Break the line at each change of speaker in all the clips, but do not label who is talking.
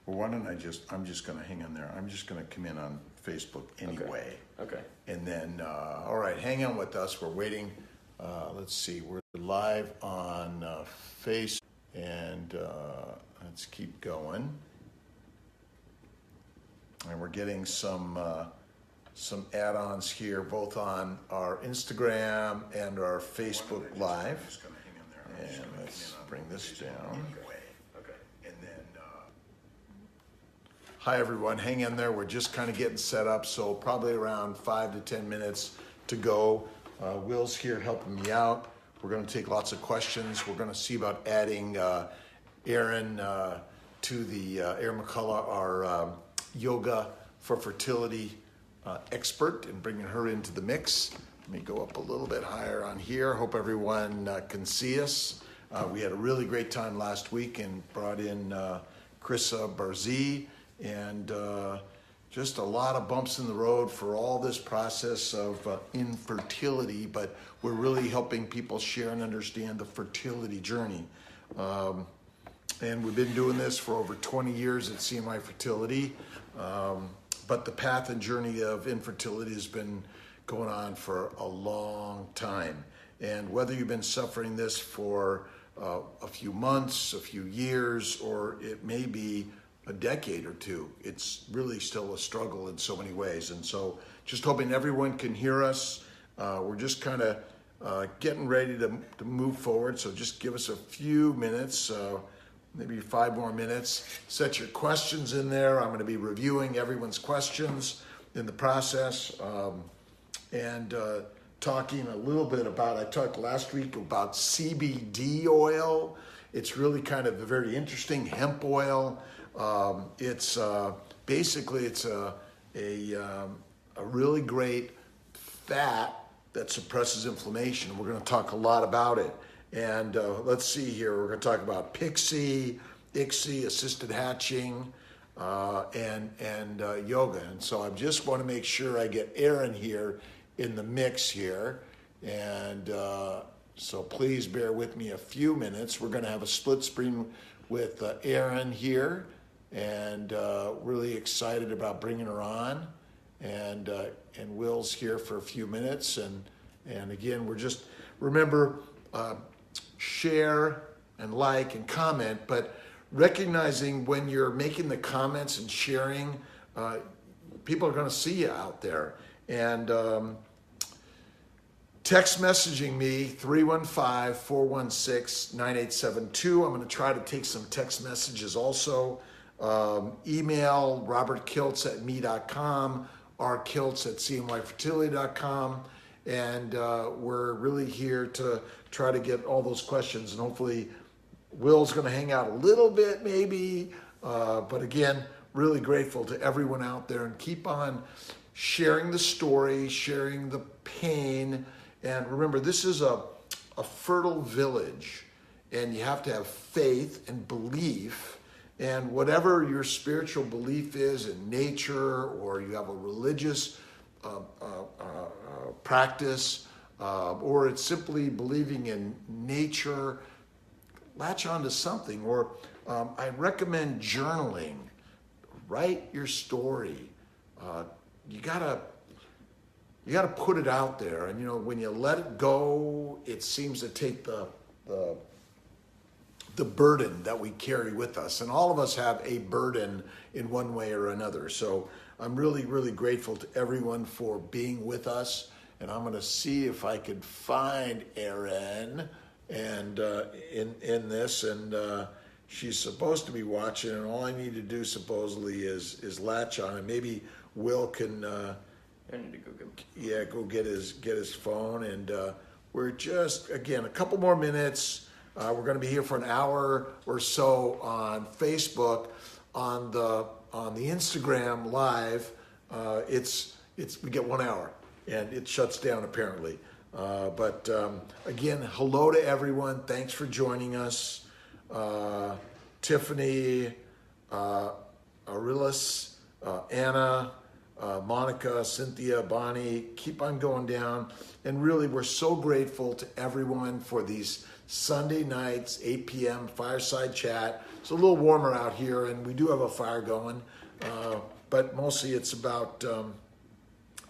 Well, why don't I'm just going to hang on there. I'm just going to come in on Facebook anyway.
Okay.
And then, all right, hang on with us. We're waiting. Let's see, we're live on Facebook, and let's keep going. And we're getting some add-ons here, both on our Instagram and our Facebook Live. And let's bring this down. Hi everyone, hang in there. We're just kind of getting set up, so probably around 5 to 10 minutes to go. Will's here helping me out. We're going to take lots of questions. We're going to see about adding Erin to the Erin McCullough, our yoga for fertility expert, and bringing her into the mix. Let me go up a little bit higher on here. Hope everyone can see us. We had a really great time last week and brought in Chrissa Barzee, and just a lot of bumps in the road for all this process of infertility, but we're really helping people share and understand the fertility journey. And we've been doing this for over 20 years at CMI Fertility, but the path and journey of infertility has been going on for a long time. And whether you've been suffering this for a few months, a few years, or it may be a decade or two, it's really still a struggle in so many ways. And so just hoping everyone can hear us. We're just kind of getting ready to move forward. So just give us a few minutes, maybe 5 more minutes. Set your questions in there. I'm going to be reviewing everyone's questions in the process, and talking a little bit about, I talked last week about CBD oil. It's really kind of a very interesting hemp oil. It's basically it's a really great fat that suppresses inflammation. We're going to talk a lot about it. And let's see here. We're going to talk about PIXI, ICSI, assisted hatching, and yoga. And so I just want to make sure I get Erin here in the mix here. And so please bear with me a few minutes. We're going to have a split screen with Erin here, and really excited about bringing her on. And Will's here for a few minutes. And again, we're just, remember, share and like and comment, but recognizing when you're making the comments and sharing, people are going to see you out there. And text messaging me, 315-416-9872. I'm going to try to take some text messages also. Email robertkiltz@me.com, rkiltz@cmyfertility.com. And we're really here to try to get all those questions. And hopefully Will's going to hang out a little bit maybe. But again, really grateful to everyone out there, and keep on sharing the story, sharing the pain. And remember, this is a fertile village, and you have to have faith and belief. And whatever your spiritual belief is in nature, or you have a religious practice, or it's simply believing in nature, latch onto something. Or I recommend journaling. Write your story. You gotta put it out there. And when you let it go, it seems to take the burden that we carry with us. And all of us have a burden in one way or another. So I'm really, really grateful to everyone for being with us. And I'm going to see if I could find Erin and in this. And she's supposed to be watching, and all I need to do supposedly is latch on. And maybe Will can
I need to go
get his phone. And we're just, again, a couple more minutes. We're going to be here for an hour or so on Facebook. On the Instagram Live, it's we get 1 hour, and it shuts down apparently. But again, hello to everyone. Thanks for joining us. Tiffany, Arilis, Anna, Monica, Cynthia, Bonnie, keep on going down. And really, we're so grateful to everyone for these Sunday nights, 8 p.m. fireside chat. It's a little warmer out here, and we do have a fire going, but mostly it's about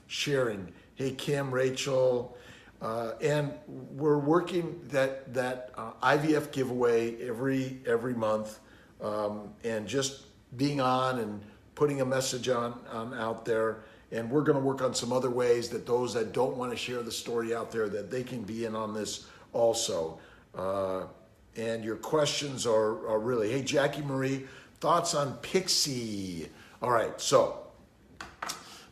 sharing. Hey, Kim, Rachel, and we're working that IVF giveaway every month, and just being on and putting a message on out there. And we're going to work on some other ways that those that don't want to share the story out there, that they can be in on this also. And your questions are really, hey, Jackie Marie, thoughts on Pixie? All right, so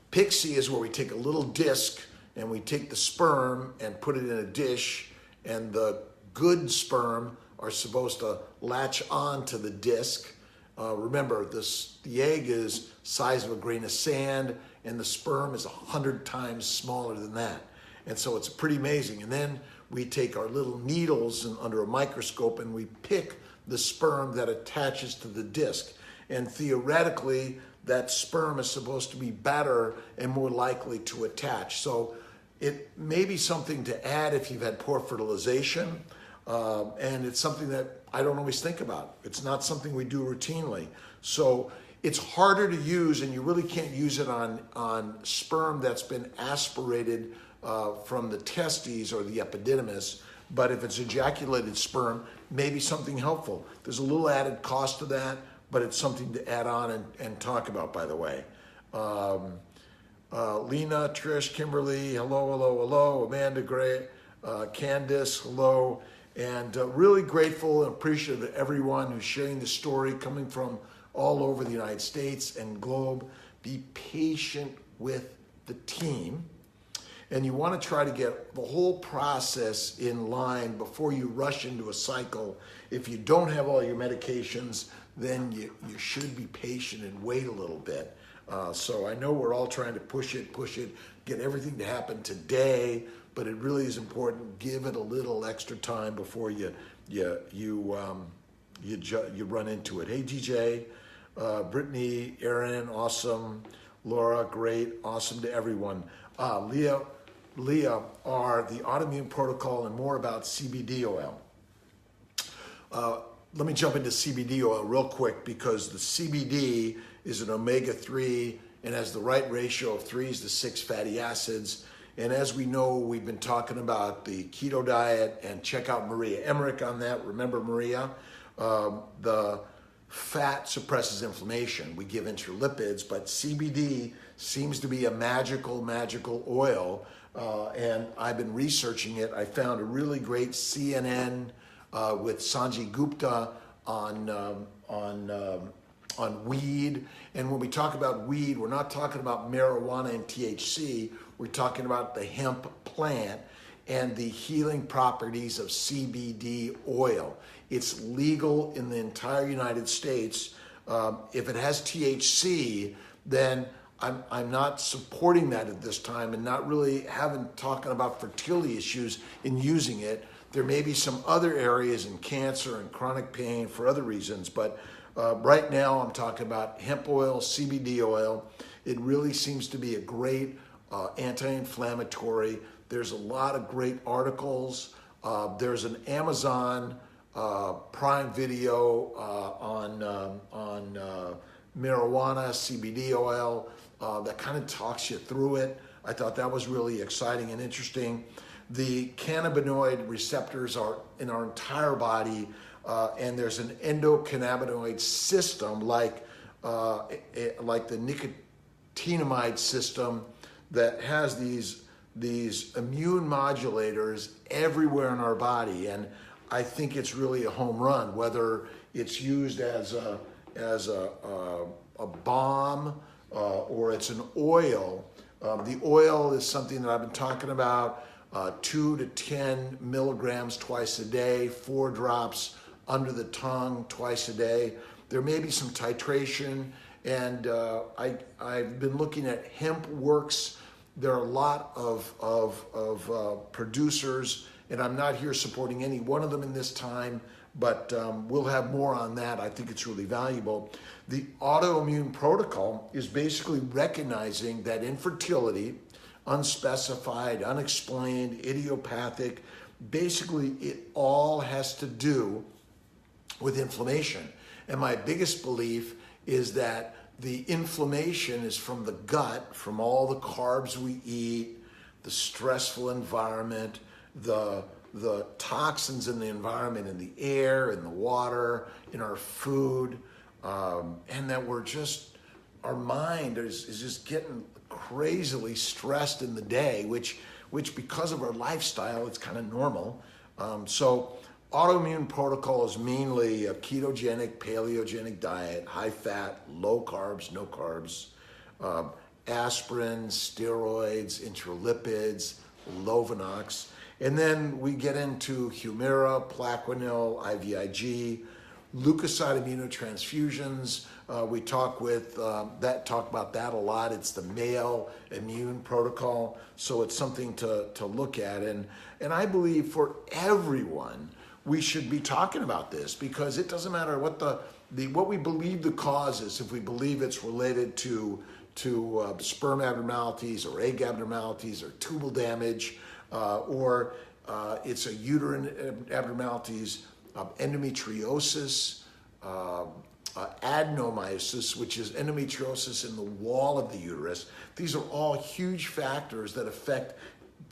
Pixie is where we take a little disc and we take the sperm and put it in a dish, and the good sperm are supposed to latch on to the disc. Remember, the egg is size of a grain of sand, and the sperm is 100 times smaller than that. And so it's pretty amazing. And then we take our little needles under a microscope and we pick the sperm that attaches to the disc. And theoretically, that sperm is supposed to be better and more likely to attach. So it may be something to add if you've had poor fertilization. And it's something that I don't always think about. It's not something we do routinely. So it's harder to use, and you really can't use it on sperm that's been aspirated from the testes or the epididymis. But if it's ejaculated sperm, maybe something helpful. There's a little added cost to that, but it's something to add on and talk about, by the way. Lena, Trish, Kimberly, hello. Amanda, Gray, Candace, hello. And really grateful and appreciative of everyone who's sharing the story coming from all over the United States and globe. Be patient with the team. And you want to try to get the whole process in line before you rush into a cycle. If you don't have all your medications, then you should be patient and wait a little bit. So I know we're all trying to push it, get everything to happen today, but it really is important. Give it a little extra time before you run into it. Hey, DJ, Brittany, Aaron, awesome. Laura, great, awesome to everyone. Leah, are the autoimmune protocol and more about CBD oil. Let me jump into CBD oil real quick, because the CBD is an omega-3 and has the right ratio of 3s to 6 fatty acids. And as we know, we've been talking about the keto diet, and check out Maria Emmerich on that. Remember Maria? The fat suppresses inflammation. We give interlipids, but CBD seems to be a magical oil. And I've been researching it. I found a really great CNN with Sanjay Gupta on weed. And when we talk about weed, we're not talking about marijuana and THC. We're talking about the hemp plant and the healing properties of CBD oil. It's legal in the entire United States. If it has THC, then I'm not supporting that at this time, and not really talking about fertility issues in using it. There may be some other areas in cancer and chronic pain for other reasons, but right now I'm talking about hemp oil, CBD oil. It really seems to be a great anti-inflammatory. There's a lot of great articles. There's an Amazon Prime video on marijuana, CBD oil, that kind of talks you through it. I thought that was really exciting and interesting. The cannabinoid receptors are in our entire body, and there's an endocannabinoid system like the nicotinamide system that has these immune modulators everywhere in our body. And I think it's really a home run, whether it's used as a balm or it's an oil. The oil is something that I've been talking about, 2 to 10 milligrams twice a day, 4 drops under the tongue twice a day. There may be some titration, and I've been looking at HempWorks. There are a lot of producers, and I'm not here supporting any one of them in this time, but we'll have more on that. I think it's really valuable. The autoimmune protocol is basically recognizing that infertility, unspecified, unexplained, idiopathic, basically it all has to do with inflammation. And my biggest belief is that the inflammation is from the gut, from all the carbs we eat, the stressful environment, the toxins in the environment, in the air, in the water, in our food, and that our mind is just getting crazily stressed in the day, which because of our lifestyle, it's kind of normal. So autoimmune protocol is mainly a ketogenic, paleogenic diet, high fat, low carbs, no carbs, aspirin, steroids, intralipids, Lovenox. And then we get into Humira, Plaquenil, IVIG, leukocyte immunotransfusions. We talk about that a lot. It's the male immune protocol, so it's something to look at. And I believe for everyone, we should be talking about this, because it doesn't matter what we believe the cause is. If we believe it's related to sperm abnormalities or egg abnormalities or tubal damage, or it's a uterine abnormalities, endometriosis, adenomyosis, which is endometriosis in the wall of the uterus. These are all huge factors that affect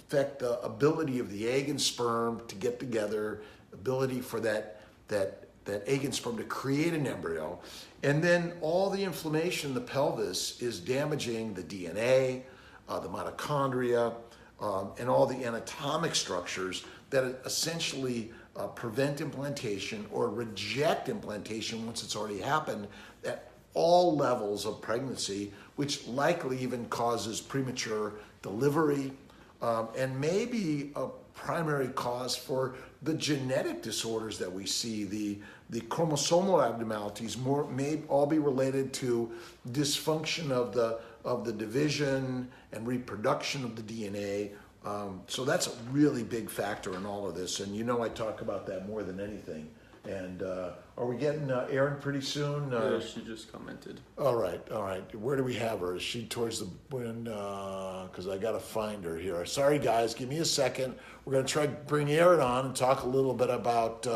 the ability of the egg and sperm to get together, ability for that egg and sperm to create an embryo. And then all the inflammation in the pelvis is damaging the DNA, the mitochondria, and all the anatomic structures that essentially prevent implantation or reject implantation once it's already happened at all levels of pregnancy, which likely even causes premature delivery, and maybe a primary cause for the genetic disorders that we see. The chromosomal abnormalities may all be related to dysfunction of the division and reproduction of the DNA. So that's a really big factor in all of this. And I talk about that more than anything. And are we getting Erin pretty soon?
Yeah, she just commented.
All right. Where do we have her? Is she towards the window? Because I got to find her here. Sorry, guys. Give me a second. We're going to try to bring Erin on and talk a little bit about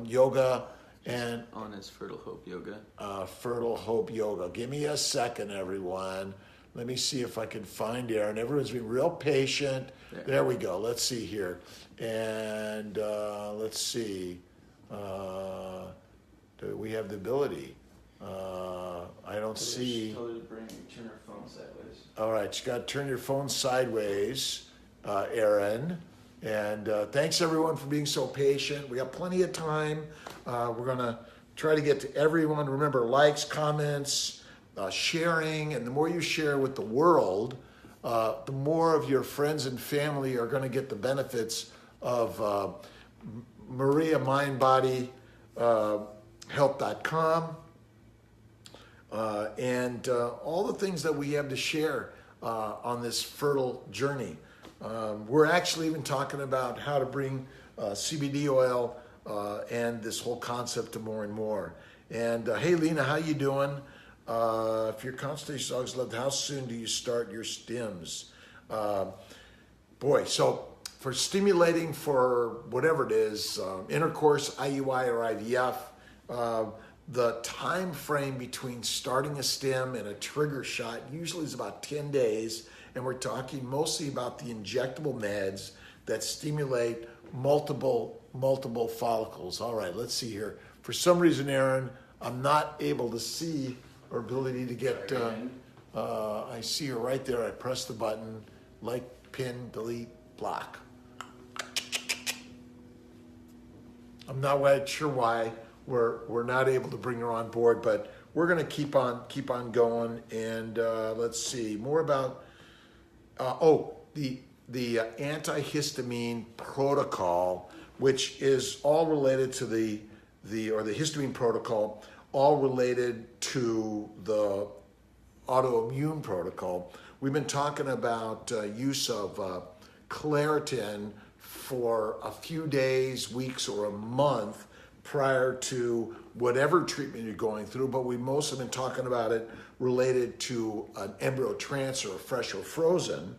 yoga and
on his Fertile Hope Yoga.
Fertile Hope Yoga. Give me a second, everyone. Let me see if I can find Erin. Everyone's been real patient. There we go. Let's see here. And let's see. Do we have the ability? I don't see.
Tell her to turn her phone sideways.
All right, you got to turn your phone sideways, Erin. And thanks everyone for being so patient. We got plenty of time. We're gonna try to get to everyone. Remember, likes, comments, sharing, and the more you share with the world, the more of your friends and family are going to get the benefits of Maria Mind Body Health.com and all the things that we have to share on this fertile journey. We're actually even talking about how to bring CBD oil and this whole concept to more and more. And hey, Lena, how you doing? If your constellation dogs left, how soon do you start your stims? So for stimulating for whatever it is, intercourse, IUI or IVF, the time frame between starting a stim and a trigger shot usually is about 10 days. And we're talking mostly about the injectable meds that stimulate multiple follicles. All right, let's see here. For some reason, Erin, I'm not able to see or ability to get, I see her right there. I press the button, like, pin, delete, block. I'm not quite sure why we're not able to bring her on board, but we're going to keep on going. And let's see more about the antihistamine protocol, which is all related to the histamine protocol, all related to the autoimmune protocol. We've been talking about use of Claritin for a few days, weeks, or a month prior to whatever treatment you're going through, but we most have been talking about it related to an embryo transfer, fresh or frozen,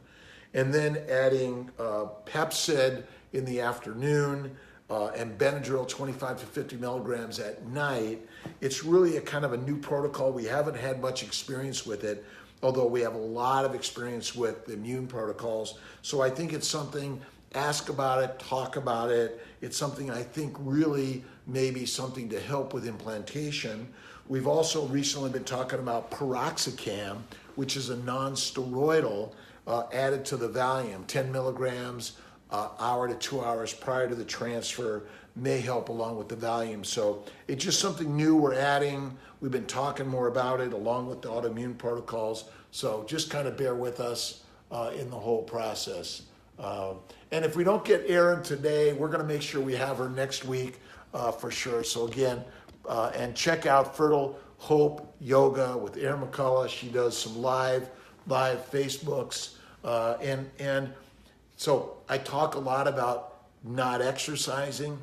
and then adding Pepsid in the afternoon and Benadryl 25 to 50 milligrams at night. It's really a kind of a new protocol. We haven't had much experience with it, although we have a lot of experience with immune protocols. So I think it's something, ask about it, talk about it. It's something I think really maybe something to help with implantation. We've also recently been talking about piroxicam, which is a non-steroidal added to the Valium, 10 milligrams, hour to 2 hours prior to the transfer may help along with the Valium. So it's just something new we're adding. We've been talking more about it along with the autoimmune protocols. So just kind of bear with us in the whole process. And if we don't get Erin today, we're going to make sure we have her next week for sure. So again, and check out Fertile Hope Yoga with Erin McCullough. She does some live Facebooks. And so I talk a lot about not exercising.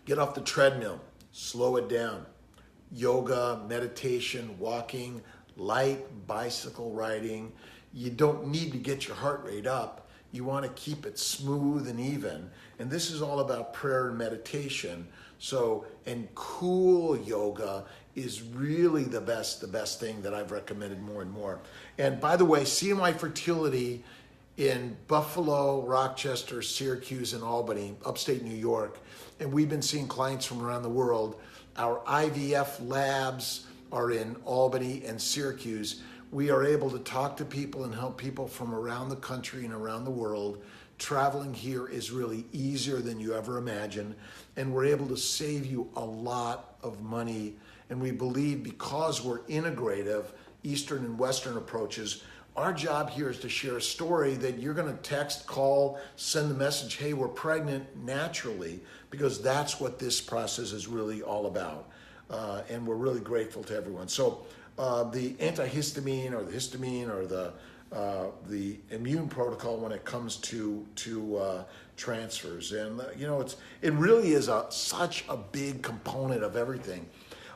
Get off the treadmill, slow it down. Yoga, meditation, walking, light bicycle riding. You don't need to get your heart rate up. You want to keep it smooth and even. And this is all about prayer and meditation. So, and cool yoga is really the best thing that I've recommended more and more. And by the way, CMI Fertility in Buffalo, Rochester, Syracuse, and Albany, upstate New York. And we've been seeing clients from around the world. Our IVF labs are in Albany and Syracuse. We are able to talk to people and help people from around the country and around the world. Traveling here is really easier than you ever imagined. And we're able to save you a lot of money. And we believe because we're integrative, Eastern and Western approaches, our job here is to share a story that you're going to text, call, send the message, hey, we're pregnant naturally, because that's what this process is really all about. And we're really grateful to everyone. So the antihistamine or the histamine or the immune protocol when it comes to transfers. And it really is such a big component of everything.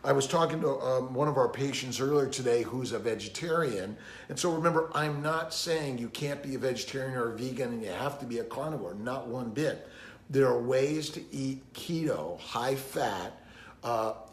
I was talking to one of our patients earlier today who's a vegetarian. And so remember, I'm not saying you can't be a vegetarian or a vegan and you have to be a carnivore, not one bit. There are ways to eat keto, high fat,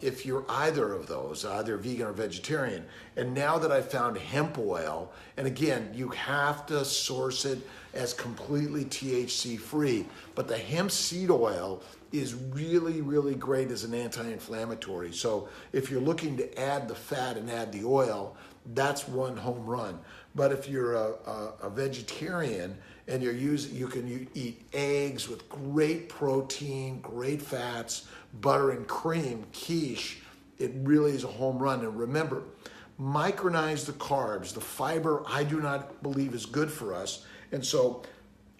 if you're either of those, either vegan or vegetarian. And now that I've found hemp oil, and again, you have to source it as completely THC free, but the hemp seed oil is really, really great as an anti-inflammatory. So if you're looking to add the fat and add the oil, that's one home run. But if you're a vegetarian and you can eat eggs with great protein, great fats, butter and cream, quiche, it really is a home run. And remember, micronize the carbs. The fiber, I do not believe is good for us. And so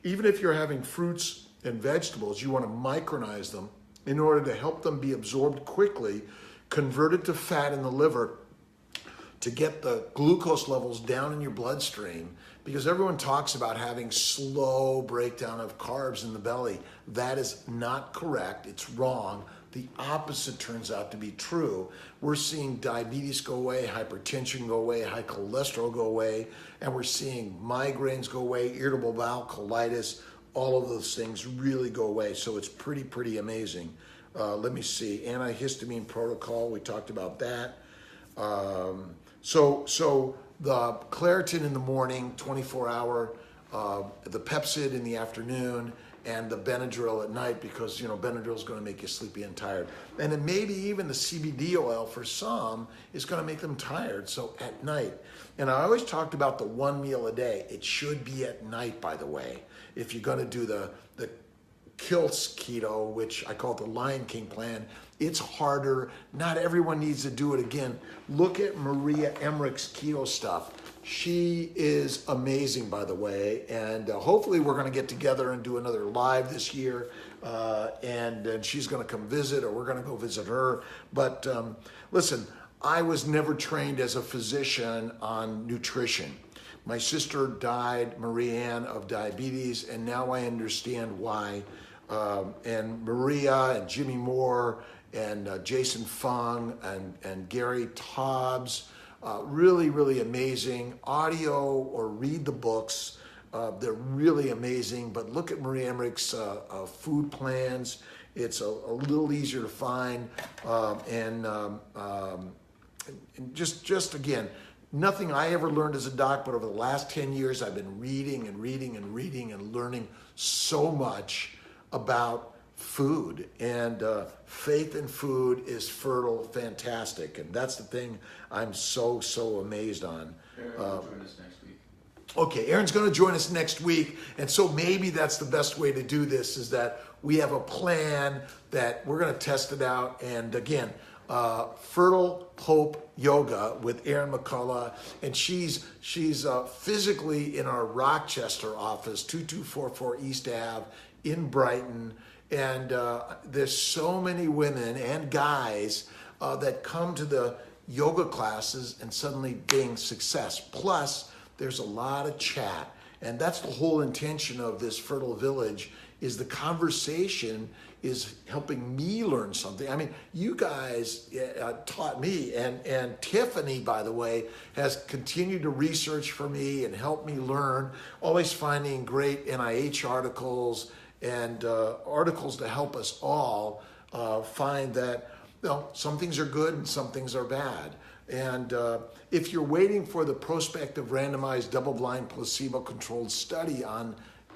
even if you're having fruits and vegetables, you want to micronize them in order to help them be absorbed quickly, converted to fat in the liver to get the glucose levels down in your bloodstream, because everyone talks about having slow breakdown of carbs in the belly. That is not correct. It's wrong. The opposite turns out to be true. We're seeing diabetes go away, hypertension go away, high cholesterol go away, and we're seeing migraines go away, irritable bowel, colitis, all of those things really go away. So it's pretty amazing. Let me see, antihistamine protocol, we talked about that. So the Claritin in the morning, 24-hour, the Pepsid in the afternoon, and the Benadryl at night, because Benadryl is going to make you sleepy and tired. And then maybe even the CBD oil for some is going to make them tired, so at night. And I always talked about the one meal a day. It should be at night, by the way. If you're going to do the Kiltz keto, which I call it the Lion King plan, it's harder. Not everyone needs to do it again. Look at Maria Emmerich's keto stuff. She is amazing, by the way, and hopefully we're going to get together and do another live this year, and she's going to come visit, or we're going to go visit her. But listen, I was never trained as a physician on nutrition, My sister died, Marie Ann, of diabetes, and now I understand why. And Maria and Jimmy Moore and Jason Fung and Gary Tobbs, really, really amazing. Audio or read the books. They're really amazing, but look at Marie Emmerich's food plans. It's a little easier to find, and just again, nothing I ever learned as a doc, but over the last 10 years, I've been reading and reading and reading and learning so much about food, and faith in food is fertile, fantastic, and that's the thing I'm so amazed on.
Aaron will join us next week.
Okay, Aaron's going to join us next week, and so maybe that's the best way to do this, is that we have a plan that we're going to test it out. And again, Fertile Hope Yoga with Erin McCullough, and she's physically in our Rochester office, 2244 East Ave in Brighton, and there's so many women and guys that come to the yoga classes and suddenly bing, success. Plus, there's a lot of chat, and that's the whole intention of this Fertile Village, is the conversation is helping me learn something. I mean, you guys taught me, and Tiffany, by the way, has continued to research for me and help me learn, always finding great NIH articles and articles to help us all find that, you know, some things are good and some things are bad. And if you're waiting for the prospective randomized double-blind placebo-controlled study on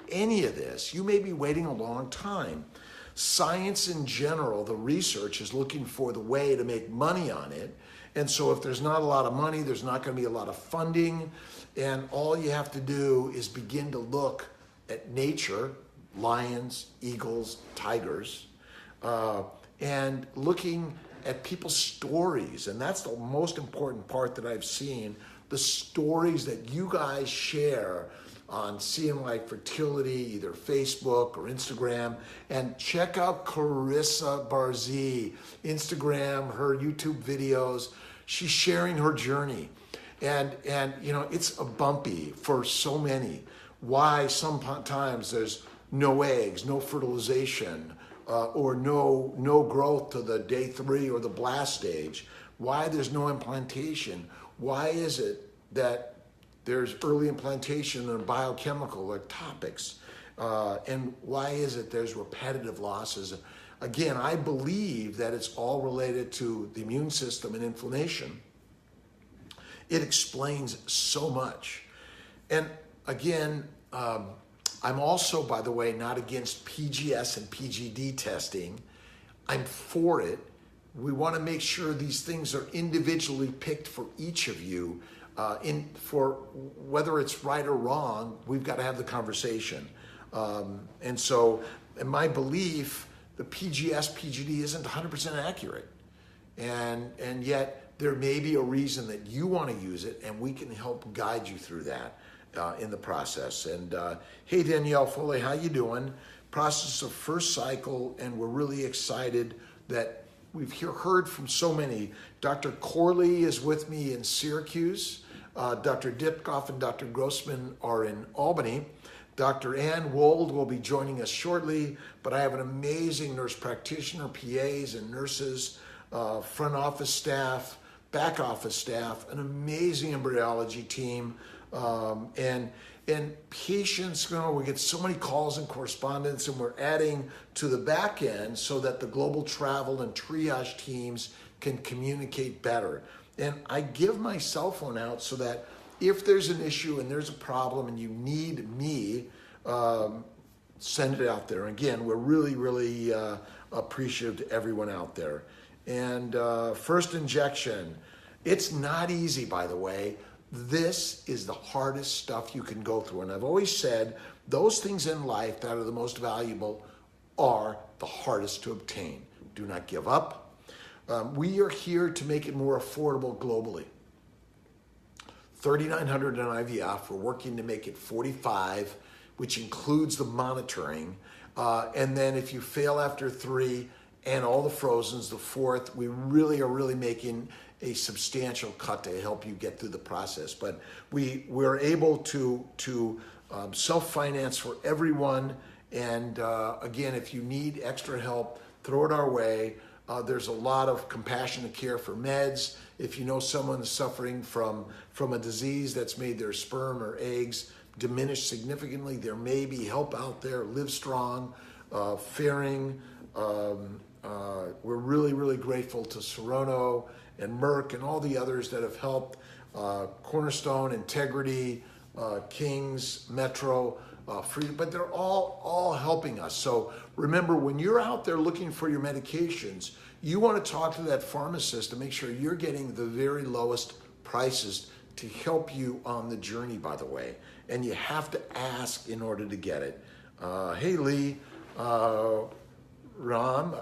any of this, you may be waiting a long time. Science in general, the research is looking for the way to make money on it. And so if there's not a lot of money, there's not going to be a lot of funding. And all you have to do is begin to look at nature, lions, eagles, tigers, and looking at people's stories. And that's the most important part that I've seen, the stories that you guys share on Seeing Like Fertility, either Facebook or Instagram. And check out Carissa Barzee, Instagram, her YouTube videos. She's sharing her journey. And you know, it's a bumpy for so many. Why sometimes there's no eggs, no fertilization, or no growth to the day 3 or the blast stage. Why there's no implantation. Why is it that there's early implantation and biochemical ectopics? And why is it there's repetitive losses? Again, I believe that it's all related to the immune system and inflammation. It explains so much. And again, I'm also, by the way, not against PGS and PGD testing. I'm for it. We want to make sure these things are individually picked for each of you. For whether it's right or wrong, we've got to have the conversation. And so, in my belief, the PGS, PGD isn't 100% accurate. And yet, there may be a reason that you want to use it, and we can help guide you through that. In the process. And hey, Danielle Foley, how you doing? Process of first cycle, and we're really excited that we've heard from so many. Dr. Corley is with me in Syracuse. Dr. Dipkoff and Dr. Grossman are in Albany. Dr. Ann Wold will be joining us shortly, but I have an amazing nurse practitioner, PAs and nurses, front office staff, back office staff, an amazing embryology team. And patients, you know, we get so many calls and correspondence, and we're adding to the back end so that the global travel and triage teams can communicate better. And I give my cell phone out so that if there's an issue and there's a problem and you need me, send it out there. Again, we're really appreciative to everyone out there. And first injection, it's not easy, by the way. This is the hardest stuff you can go through. And I've always said those things in life that are the most valuable are the hardest to obtain. Do not give up. We are here to make it more affordable globally. $3,900 in IVF. We're working to make it $45,000, which includes the monitoring. And then if you fail after 3 and all the frozens, the 4th, we really are making a substantial cut to help you get through the process. But we're able to self-finance for everyone. And again, if you need extra help, throw it our way. There's a lot of compassionate care for meds. If you know someone suffering from a disease that's made their sperm or eggs diminish significantly, there may be help out there. Live Strong, Fairing. We're really, really grateful to Serono and Merck and all the others that have helped. Cornerstone, Integrity, Kings, Metro, Freedom, but they're all helping us. So remember, when you're out there looking for your medications, you want to talk to that pharmacist to make sure you're getting the very lowest prices to help you on the journey, by the way. And you have to ask in order to get it. Hey, Lee, Ram,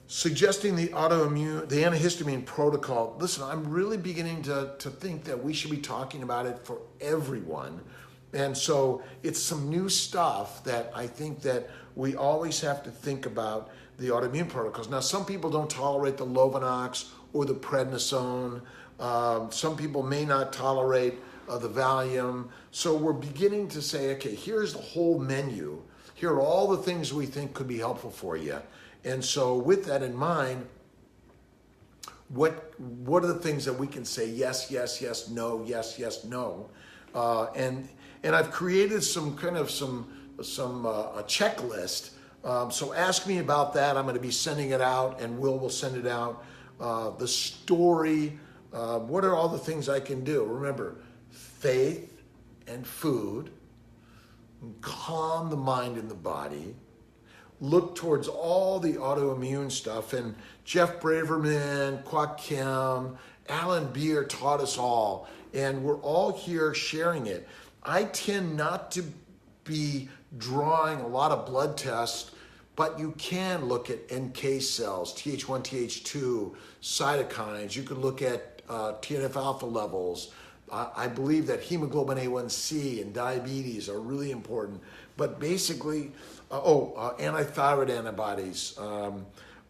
suggesting the antihistamine protocol. Listen, I'm really beginning to think that we should be talking about it for everyone. And so it's some new stuff that I think that we always have to think about the autoimmune protocols. Now, some people don't tolerate the Lovenox or the prednisone. Some people may not tolerate the Valium. So we're beginning to say, okay, here's the whole menu. Here are all the things we think could be helpful for you. And so with that in mind, what are the things that we can say yes, yes, yes, no, yes, yes, no? And I've created some a checklist. So ask me about that. I'm going to be sending it out, and will send it out. The story. What are all the things I can do? Remember, faith and food. Calm the mind and the body. Look towards all the autoimmune stuff. And Jeff Braverman, Kwok Kim, Alan Beer taught us all. And we're all here sharing it. I tend not to be drawing a lot of blood tests, but you can look at NK cells, Th1, Th2, cytokines. You can look at TNF alpha levels. I believe that hemoglobin A1C and diabetes are really important. But basically, antithyroid antibodies.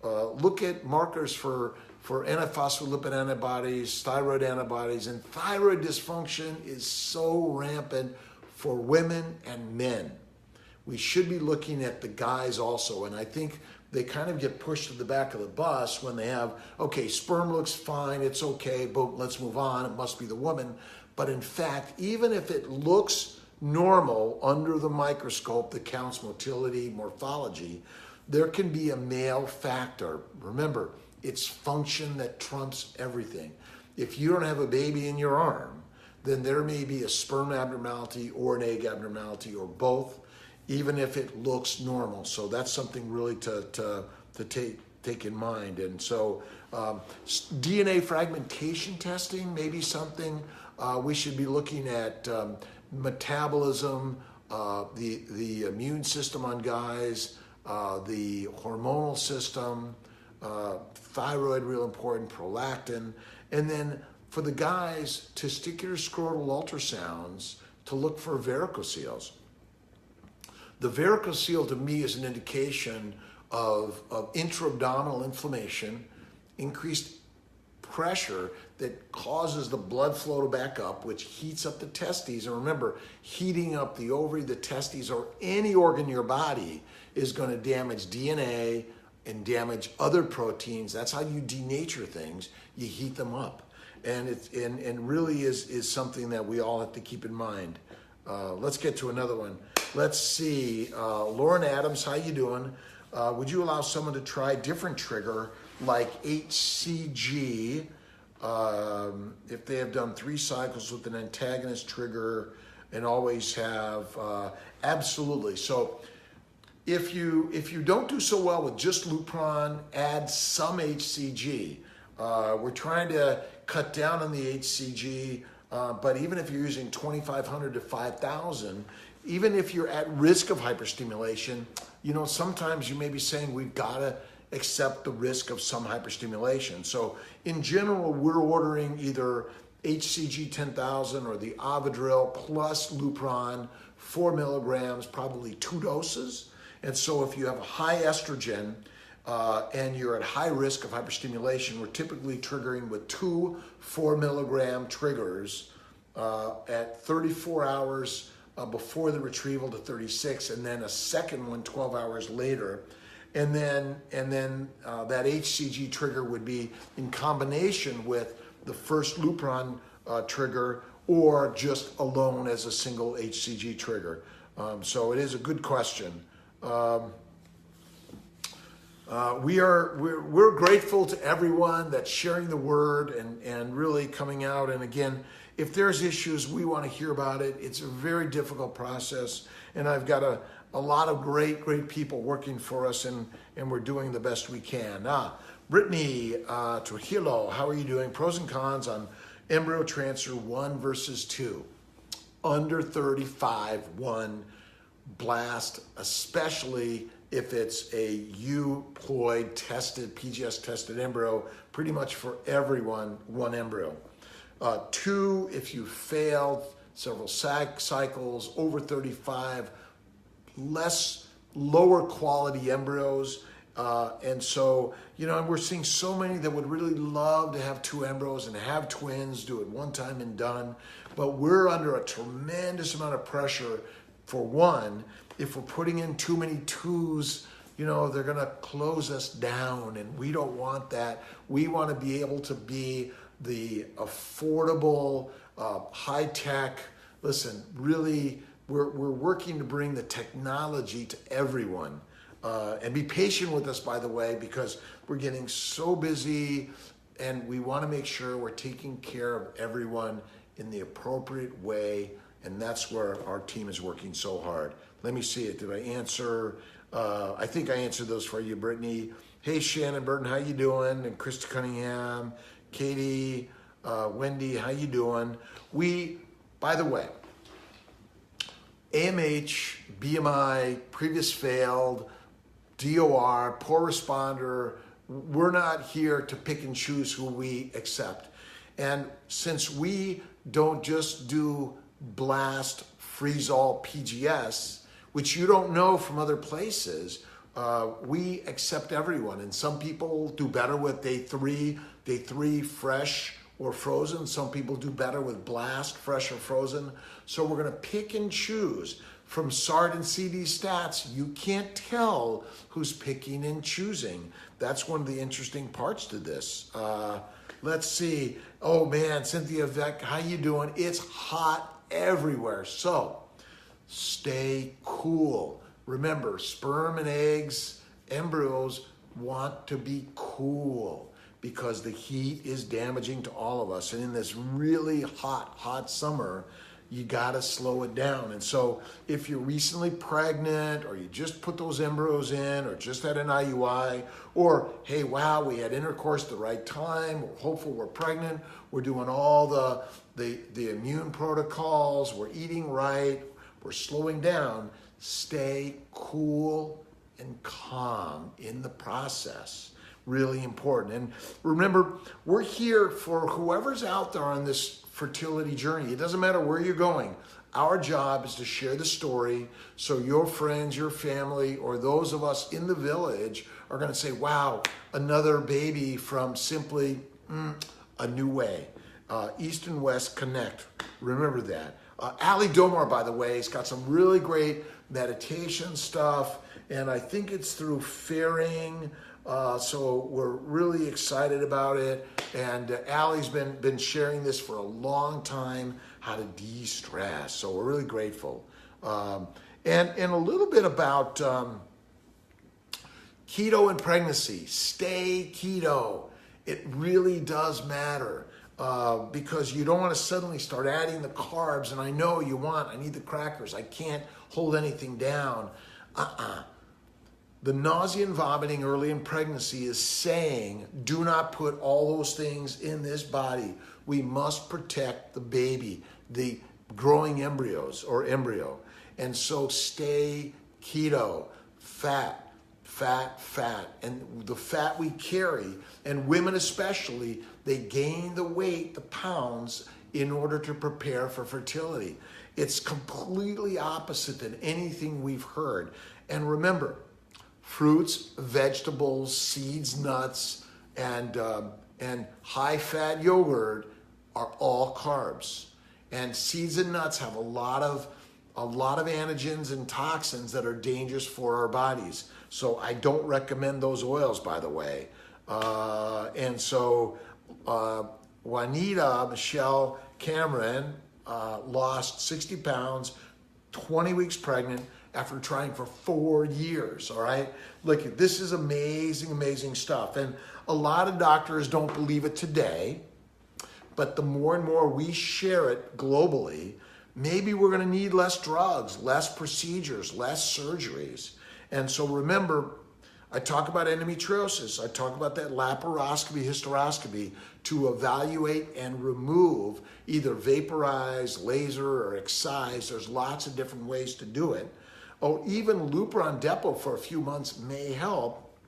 Look at markers for antiphospholipid antibodies, thyroid antibodies, and thyroid dysfunction is so rampant for women and men. We should be looking at the guys also, and I think they kind of get pushed to the back of the bus when they have, okay, sperm looks fine, it's okay, boom, let's move on, it must be the woman. But in fact, even if it looks normal under the microscope that counts motility, morphology, there can be a male factor. Remember, it's function that trumps everything. If you don't have a baby in your arm, then there may be a sperm abnormality or an egg abnormality or both, even if it looks normal. So that's something really to take in mind. And so DNA fragmentation testing may be something we should be looking at. Metabolism, the immune system on guys, the hormonal system, thyroid, real important, prolactin. And then for the guys, testicular scrotal ultrasounds to look for varicocele. The varicocele to me is an indication of intra-abdominal inflammation, increased pressure that causes the blood flow to back up, which heats up the testes. And remember, heating up the ovary, the testes, or any organ in your body is going to damage DNA and damage other proteins. That's how you denature things. You heat them up. And it really is something that we all have to keep in mind. Let's get to another one. Let's see. Lauren Adams, how you doing? Would you allow someone to try different trigger like HCG if they have done 3 cycles with an antagonist trigger and always have? Absolutely. So if you don't do so well with just Lupron, add some HCG. We're trying to cut down on the HCG, but even if you're using 2,500 to 5,000, even if you're at risk of hyperstimulation, sometimes you may be saying we've got to accept the risk of some hyperstimulation. So in general, we're ordering either HCG 10,000 or the Avidril plus Lupron, 4 milligrams, probably 2 doses. And so if you have a high estrogen, and you're at high risk of hyperstimulation, we're typically triggering with 2 4-milligram triggers at 34 hours before the retrieval to 36, and then a second one 12 hours later. And then that HCG trigger would be in combination with the first Lupron trigger, or just alone as a single HCG trigger. So it is a good question. We're grateful to everyone that's sharing the word and really coming out. And again, if there's issues, we want to hear about it. It's a very difficult process, and I've got a lot of great people working for us, and we're doing the best we can. Brittany Trujillo, how are you doing? Pros and cons on embryo transfer 1 versus 2. Under 35, 1 blast, especially if it's a euploid tested, PGS tested embryo, pretty much for everyone, 1 embryo. 2, if you failed several cycles, over 35, lower quality embryos. And so, we're seeing so many that would really love to have 2 embryos and have twins, do it one time and done. But we're under a tremendous amount of pressure. For one, if we're putting in too many 2s, they're going to close us down, and we don't want that. We want to be able to be the affordable, high-tech. Listen, really, we're working to bring the technology to everyone. And be patient with us, by the way, because we're getting so busy, and we want to make sure we're taking care of everyone in the appropriate way, and that's where our team is working so hard. Let me see it. Did I answer? I think I answered those for you, Brittany. Hey, Shannon Burton, how you doing? And Krista Cunningham, Katie, Wendy, how you doing? By the way, AMH, BMI, previous failed, DOR, poor responder, we're not here to pick and choose who we accept. And since we don't just do blast, freeze-all PGS, which you don't know from other places, we accept everyone. And some people do better with day 3 fresh or frozen. Some people do better with blast, fresh or frozen. So we're gonna pick and choose. From SART and CD stats, you can't tell who's picking and choosing. That's one of the interesting parts to this. Let's see. Oh man, Cynthia Vec, how you doing? It's hot everywhere. So stay cool. Remember, sperm and eggs, embryos want to be cool because the heat is damaging to all of us. And in this really hot summer, you gotta slow it down. And so if you're recently pregnant, or you just put those embryos in, or just had an IUI, or hey, wow, we had intercourse at the right time, we're hopeful we're pregnant, we're doing all the immune protocols, we're eating right, we're slowing down, stay cool and calm in the process. Really important. And remember, we're here for whoever's out there on this fertility journey. It doesn't matter where you're going. Our job is to share the story so your friends, your family, or those of us in the village are going to say, wow, another baby from Simply a New Way. East and West Connect. Remember that. Ali Domar, by the way, has got some really great meditation stuff, and I think it's through Fairing. So we're really excited about it. And Allie's been sharing this for a long time, how to de-stress. So we're really grateful. And a little bit about keto and pregnancy. Stay keto. It really does matter because you don't want to suddenly start adding the carbs. And I know I need the crackers. I can't hold anything down. The nausea and vomiting early in pregnancy is saying, do not put all those things in this body. We must protect the baby, the growing embryos or embryo. And so stay keto, fat. And the fat we carry, and women especially, they gain the weight, the pounds, in order to prepare for fertility. It's completely opposite than anything we've heard. And remember, Fruits, vegetables, seeds, nuts, and high-fat yogurt are all carbs. And seeds and nuts have a lot of antigens and toxins that are dangerous for our bodies. So I don't recommend those oils, by the way. And so Juanita Michelle Cameron lost 60 pounds, 20 weeks pregnant, after trying for 4 years, all right? Look, this is amazing, amazing stuff. And a lot of doctors don't believe it today, but the more and more we share it globally, maybe we're gonna need less drugs, less procedures, less surgeries. And so remember, I talk about endometriosis. I talk about that laparoscopy, hysteroscopy to evaluate and remove, either vaporize, laser, or excise. There's lots of different ways to do it. Oh, even Lupron Depot for a few months may help.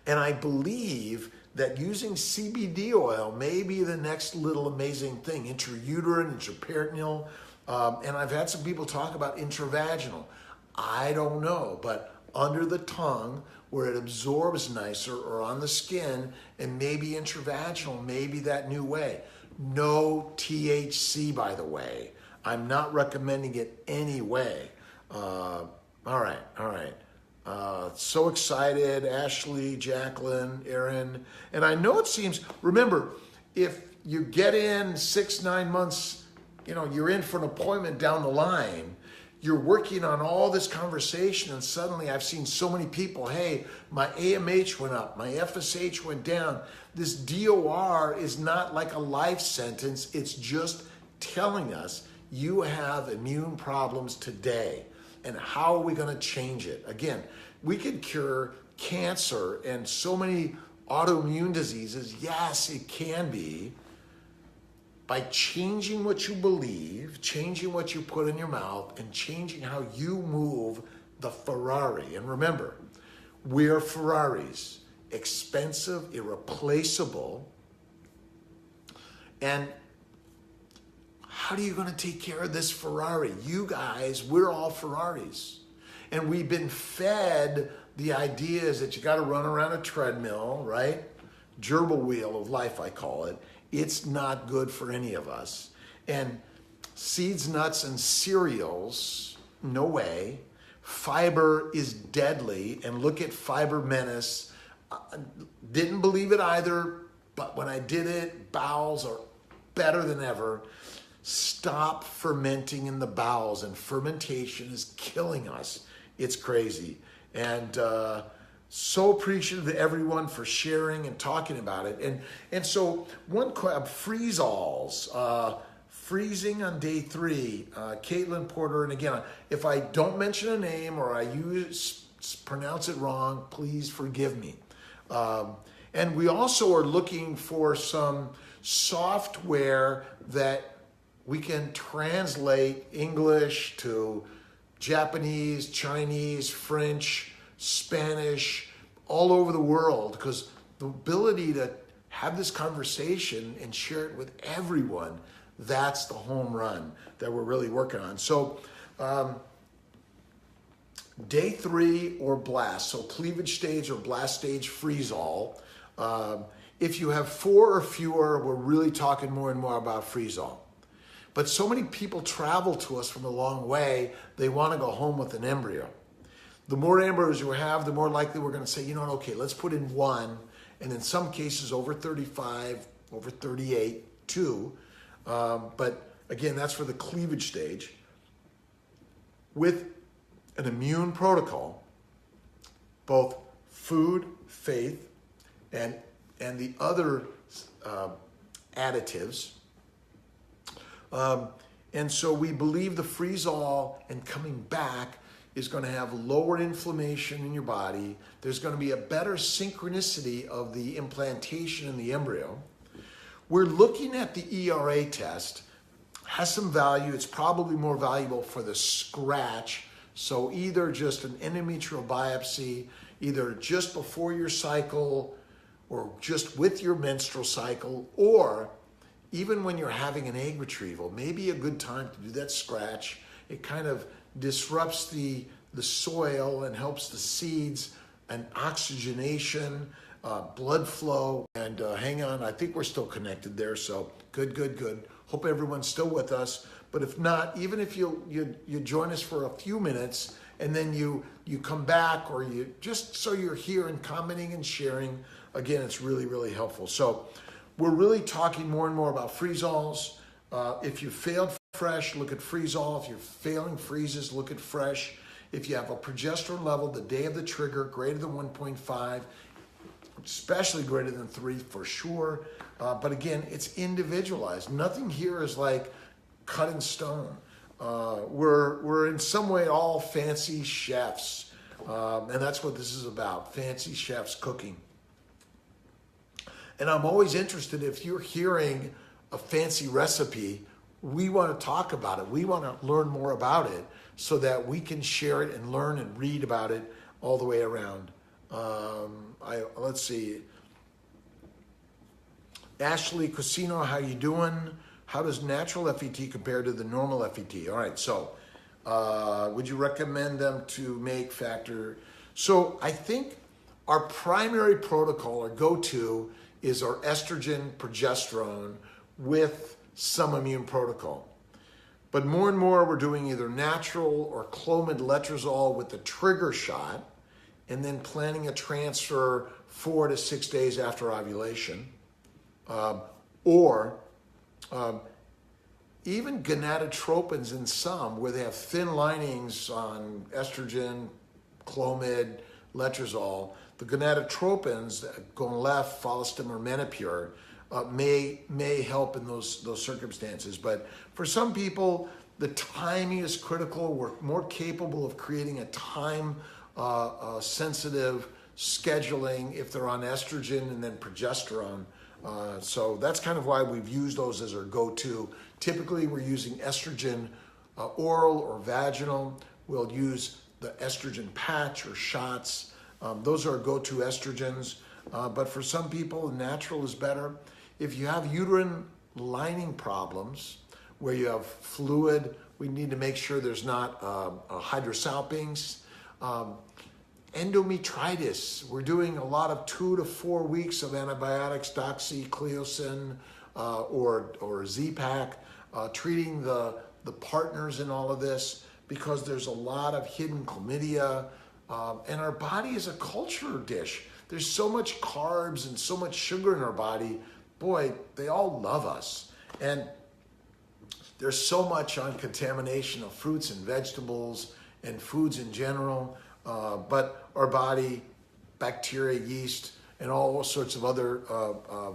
And I believe that using CBD oil may be the next little amazing thing, intrauterine, intraperitoneal. And I've had some people talk about intravaginal. I don't know, but under the tongue where it absorbs nicer, or on the skin, and maybe intravaginal, maybe that new way. No THC, by the way. I'm not recommending it anyway. All right. So excited, Ashley, Jacqueline, Aaron. And I know it seems, remember, if you get in 6-9 months, you're in for an appointment down the line, you're working on all this conversation, and suddenly I've seen so many people, hey, my AMH went up, my FSH went down. This DOR is not like a life sentence. It's just telling us you have immune problems today. And how are we going to change it? Again, we could cure cancer and so many autoimmune diseases. Yes, it can be, by changing what you believe, changing what you put in your mouth, and changing how you move the Ferrari. And remember, we're Ferraris, expensive, irreplaceable. And how are you going to take care of this Ferrari? You guys, we're all Ferraris. And we've been fed the ideas that you got to run around a treadmill, right? Gerbil wheel of life, I call it. It's not good for any of us. And seeds, nuts, and cereals, no way. Fiber is deadly. And look at Fiber Menace. Didn't believe it either, but when I did it, bowels are better than ever. Stop fermenting in the bowels, and fermentation is killing us. It's crazy. And so appreciative to everyone for sharing and talking about it. And so freeze-alls, freezing on day 3, Caitlin Porter. And again, if I don't mention a name or I pronounce it wrong, please forgive me. And we also are looking for some software that we can translate English to Japanese, Chinese, French, Spanish, all over the world, because the ability to have this conversation and share it with everyone, that's the home run that we're really working on. So day 3 or blast, so cleavage stage or blast stage freeze-all. If you have 4 or fewer, we're really talking more and more about freeze-all. But so many people travel to us from a long way, they want to go home with an embryo. The more embryos you have, the more likely we're going to say, okay, let's put in 1, and in some cases over 35, over 38, 2. But again, that's for the cleavage stage. With an immune protocol, both food, faith, and the other additives. And so we believe the freeze-all and coming back is going to have lower inflammation in your body. There's going to be a better synchronicity of the implantation in the embryo. We're looking at the ERA test. Has some value. It's probably more valuable for the scratch. So either just an endometrial biopsy, either just before your cycle or just with your menstrual cycle, or even when you're having an egg retrieval, maybe a good time to do that scratch. It kind of disrupts the the soil and helps the seeds and oxygenation, blood flow. And hang on, I think we're still connected there. So good. Hope everyone's still with us. But if not, even if you join us for a few minutes and then you come back, or you just so you're here and commenting and sharing, again, it's really helpful. So we're really talking more and more about freeze-alls. If you failed fresh, look at freeze-all. If you're failing freezes, look at fresh. If you have a progesterone level the day of the trigger greater than 1.5, especially greater than 3 for sure. But again, it's individualized. Nothing here is like cut in stone. We're in some way all fancy chefs. And that's what this is about, fancy chefs cooking. And I'm always interested, if you're hearing a fancy recipe, we want to talk about it. We want to learn more about it so that we can share it and learn and read about it all the way around. Let's see. Ashley Cosino, how you doing? How does natural FET compare to the normal FET? All right, so would you recommend them to make factor? So I think our primary protocol or go-to is our estrogen, progesterone with some immune protocol. But more and more we're doing either natural or Clomid letrozole with the trigger shot, and then planning a transfer 4 to 6 days after ovulation. Or even gonadotropins in some, where they have thin linings on estrogen, Clomid, letrozole. The gonadotropins, going left, Follistim or Menopur, may help in those circumstances. But for some people, the timing is critical. We're more capable of creating a time sensitive scheduling if they're on estrogen and then progesterone. So that's kind of why we've used those as our go-to. Typically, we're using estrogen oral or vaginal. We'll use the estrogen patch or shots. Those are our go-to estrogens. But for some people, natural is better. If you have uterine lining problems where you have fluid, we need to make sure there's not hydrosalpinx. Endometritis, we're doing a lot of 2 to 4 weeks of antibiotics, doxycycline or Z-Pak, treating the partners in all of this, because there's a lot of hidden chlamydia. And our body is a culture dish. There's so much carbs and so much sugar in our body. Boy, they all love us. And there's so much on contamination of fruits and vegetables and foods in general. But our body, bacteria, yeast, and all sorts of other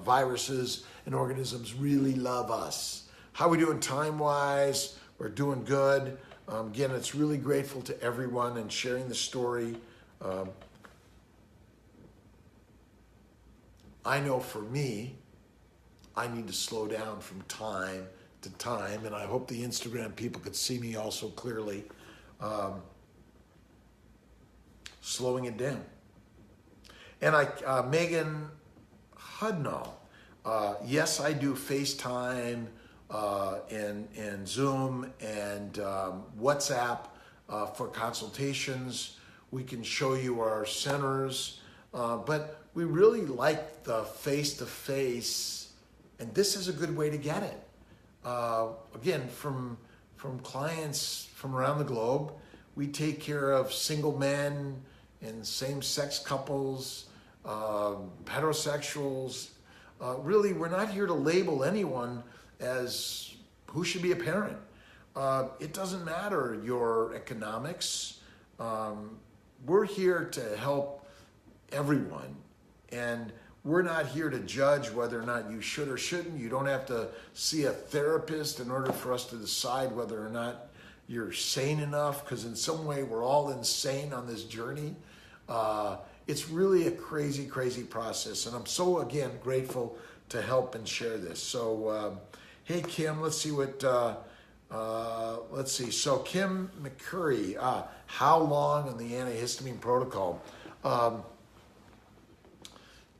viruses and organisms really love us. How are we doing time-wise? We're doing good. Again, it's really grateful to everyone and sharing the story. I know for me, I need to slow down from time to time, and I hope the Instagram people could see me also clearly. Slowing it down. And Megan Hudnall, yes, I do FaceTime and Zoom and WhatsApp for consultations. We can show you our centers, but we really like the face-to-face, and this is a good way to get it. Again, from clients from around the globe. We take care of single men and same-sex couples, heterosexuals. Really, we're not here to label anyone as who should be a parent. It doesn't matter your economics. We're here to help everyone. And we're not here to judge whether or not you should or shouldn't. You don't have to see a therapist in order for us to decide whether or not you're sane enough, because in some way we're all insane on this journey. It's really a crazy, crazy process. And I'm so, again, grateful to help and share this. So, hey, Kim, let's see what, let's see. So Kim McCurry, how long on the antihistamine protocol?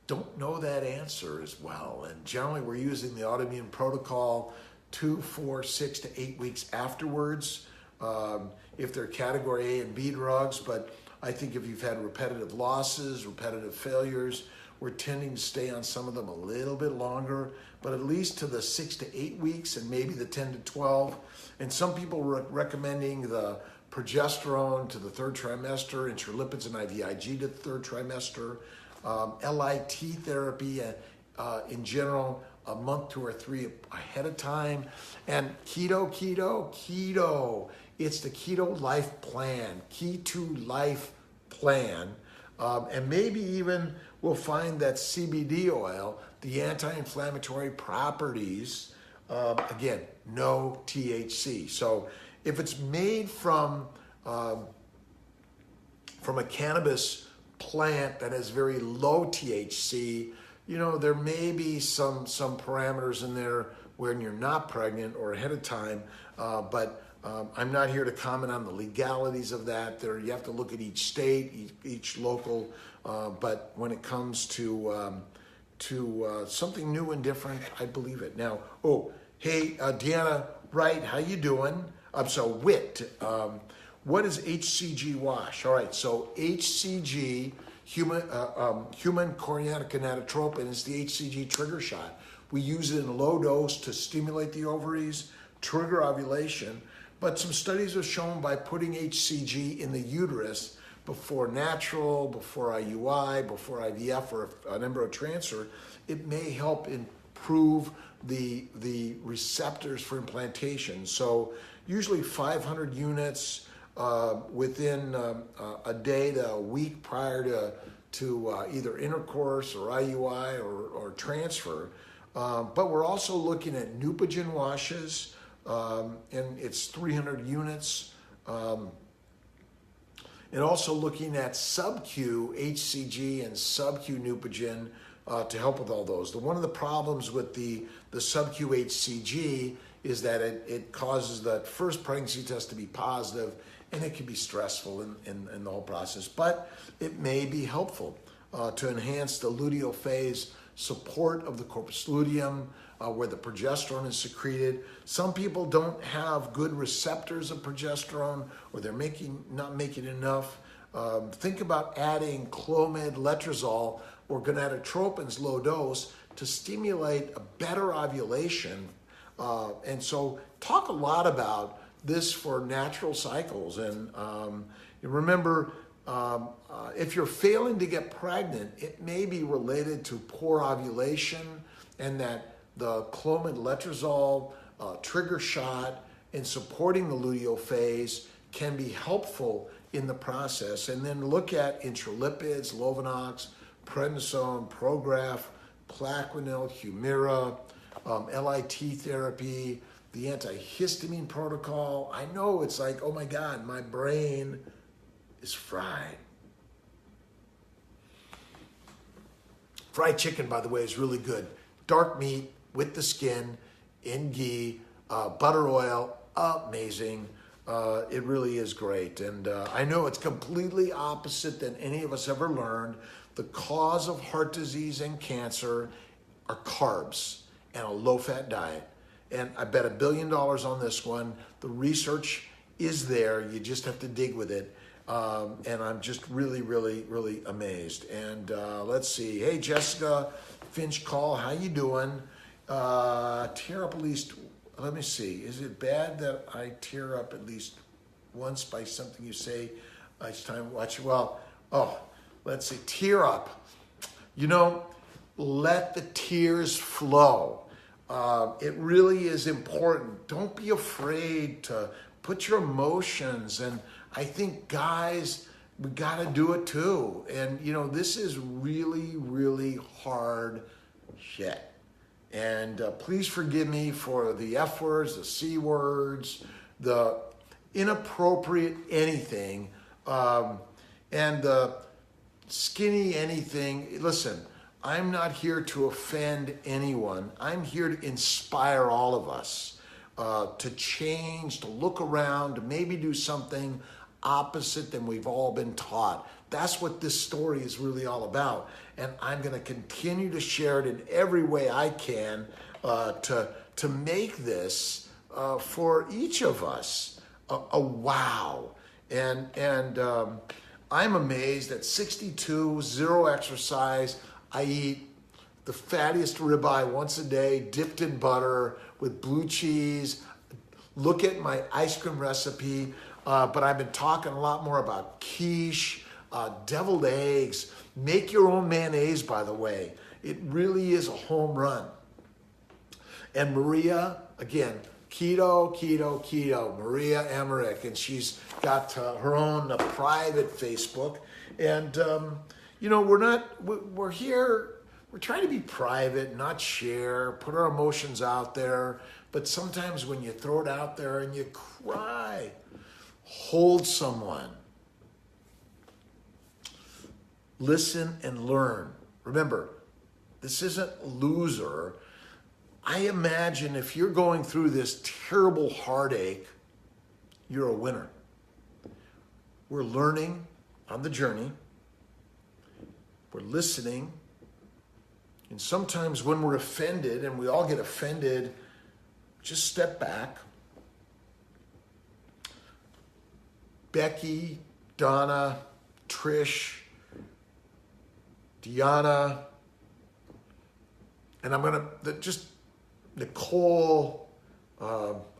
Don't know that answer as well. And generally we're using the autoimmune protocol 2, 4, 6 to 8 weeks afterwards. if they're category A and B drugs, but I think if you've had repetitive losses, repetitive failures, we're tending to stay on some of them a little bit longer, but at least to the 6 to 8 weeks and maybe the 10 to 12. And some people were recommending the progesterone to the third trimester, intralipids and IVIG to the third trimester, LIT therapy in general, a month, 2 or 3 ahead of time, and keto. It's the Keto Life Plan, Keto Life Plan, and maybe even we'll find that CBD oil, the anti-inflammatory properties, again, no THC. So if it's made from a cannabis plant that has very low THC, there may be some parameters in there when you're not pregnant or ahead of time, but I'm not here to comment on the legalities of that. You have to look at each state, each local, but when it comes to something new and different, I believe it. Now, hey, Deanna Wright, how you doing? WIT, what is HCG wash? All right, so HCG, human chorionic gonadotropin, is the HCG trigger shot. We use it in low dose to stimulate the ovaries, trigger ovulation, but some studies have shown by putting HCG in the uterus before natural, before IUI, before IVF or an embryo transfer, it may help improve the receptors for implantation. So usually 500 units within a day to a week prior to either intercourse or IUI or transfer. But we're also looking at Neupogen washes, and it's 300 units. And also looking at sub-Q HCG and sub-Q Neupogen to help with all those. One of the problems with the sub-Q HCG is that it causes that first pregnancy test to be positive, and it can be stressful in the whole process. But it may be helpful to enhance the luteal phase support of the corpus luteum, where the progesterone is secreted. Some people don't have good receptors of progesterone, or they're not making enough. Think about adding Clomid, letrozole, or gonadotropins low dose to stimulate a better ovulation. And so talk a lot about this for natural cycles. And remember, if you're failing to get pregnant, it may be related to poor ovulation, and that the Clomid, letrozole trigger shot in supporting the luteal phase can be helpful in the process. And then look at intralipids, Lovenox, prednisone, Prograf, Plaquenil, Humira, LIT therapy, the antihistamine protocol. I know it's like, oh my God, my brain is fried. Fried chicken, by the way, is really good. Dark meat with the skin, in ghee, butter oil, amazing. It really is great. And I know it's completely opposite than any of us ever learned. The cause of heart disease and cancer are carbs and a low-fat diet. And I bet $1 billion on this one. The research is there. You just have to dig with it. And I'm just really, really, really amazed. And let's see. Hey, Jessica Finch Call, how you doing? Tear up at least, let me see. Is it bad that I tear up at least once by something you say each time I watch it? Well, let's see. Tear up. Let the tears flow. It really is important. Don't be afraid to put your emotions, and I think guys, we got to do it too. And this is really, really hard shit. And please forgive me for the F words, the C words, the inappropriate anything, and the skinny anything. Listen, I'm not here to offend anyone. I'm here to inspire all of us to change, to look around, to maybe do something opposite than we've all been taught. That's what this story is really all about. And I'm going to continue to share it in every way I can to make this for each of us a wow. And I'm amazed at 62, zero exercise. I eat the fattiest ribeye once a day, dipped in butter with blue cheese. Look at my ice cream recipe. But I've been talking a lot more about quiche, deviled eggs. Make your own mayonnaise, by the way. It really is a home run. And Maria, again, keto, keto, keto. Maria Emmerich, and she's got her own private Facebook. And we're here. We're trying to be private, not share, put our emotions out there. But sometimes when you throw it out there and you cry, hold someone. Listen and learn. Remember, this isn't loser. I imagine if you're going through this terrible heartache, you're a winner. We're learning on the journey. We're listening. And sometimes when we're offended, and we all get offended, just step back. Becky, Donna, Trish, Deanna, and I'm going to just Nicole,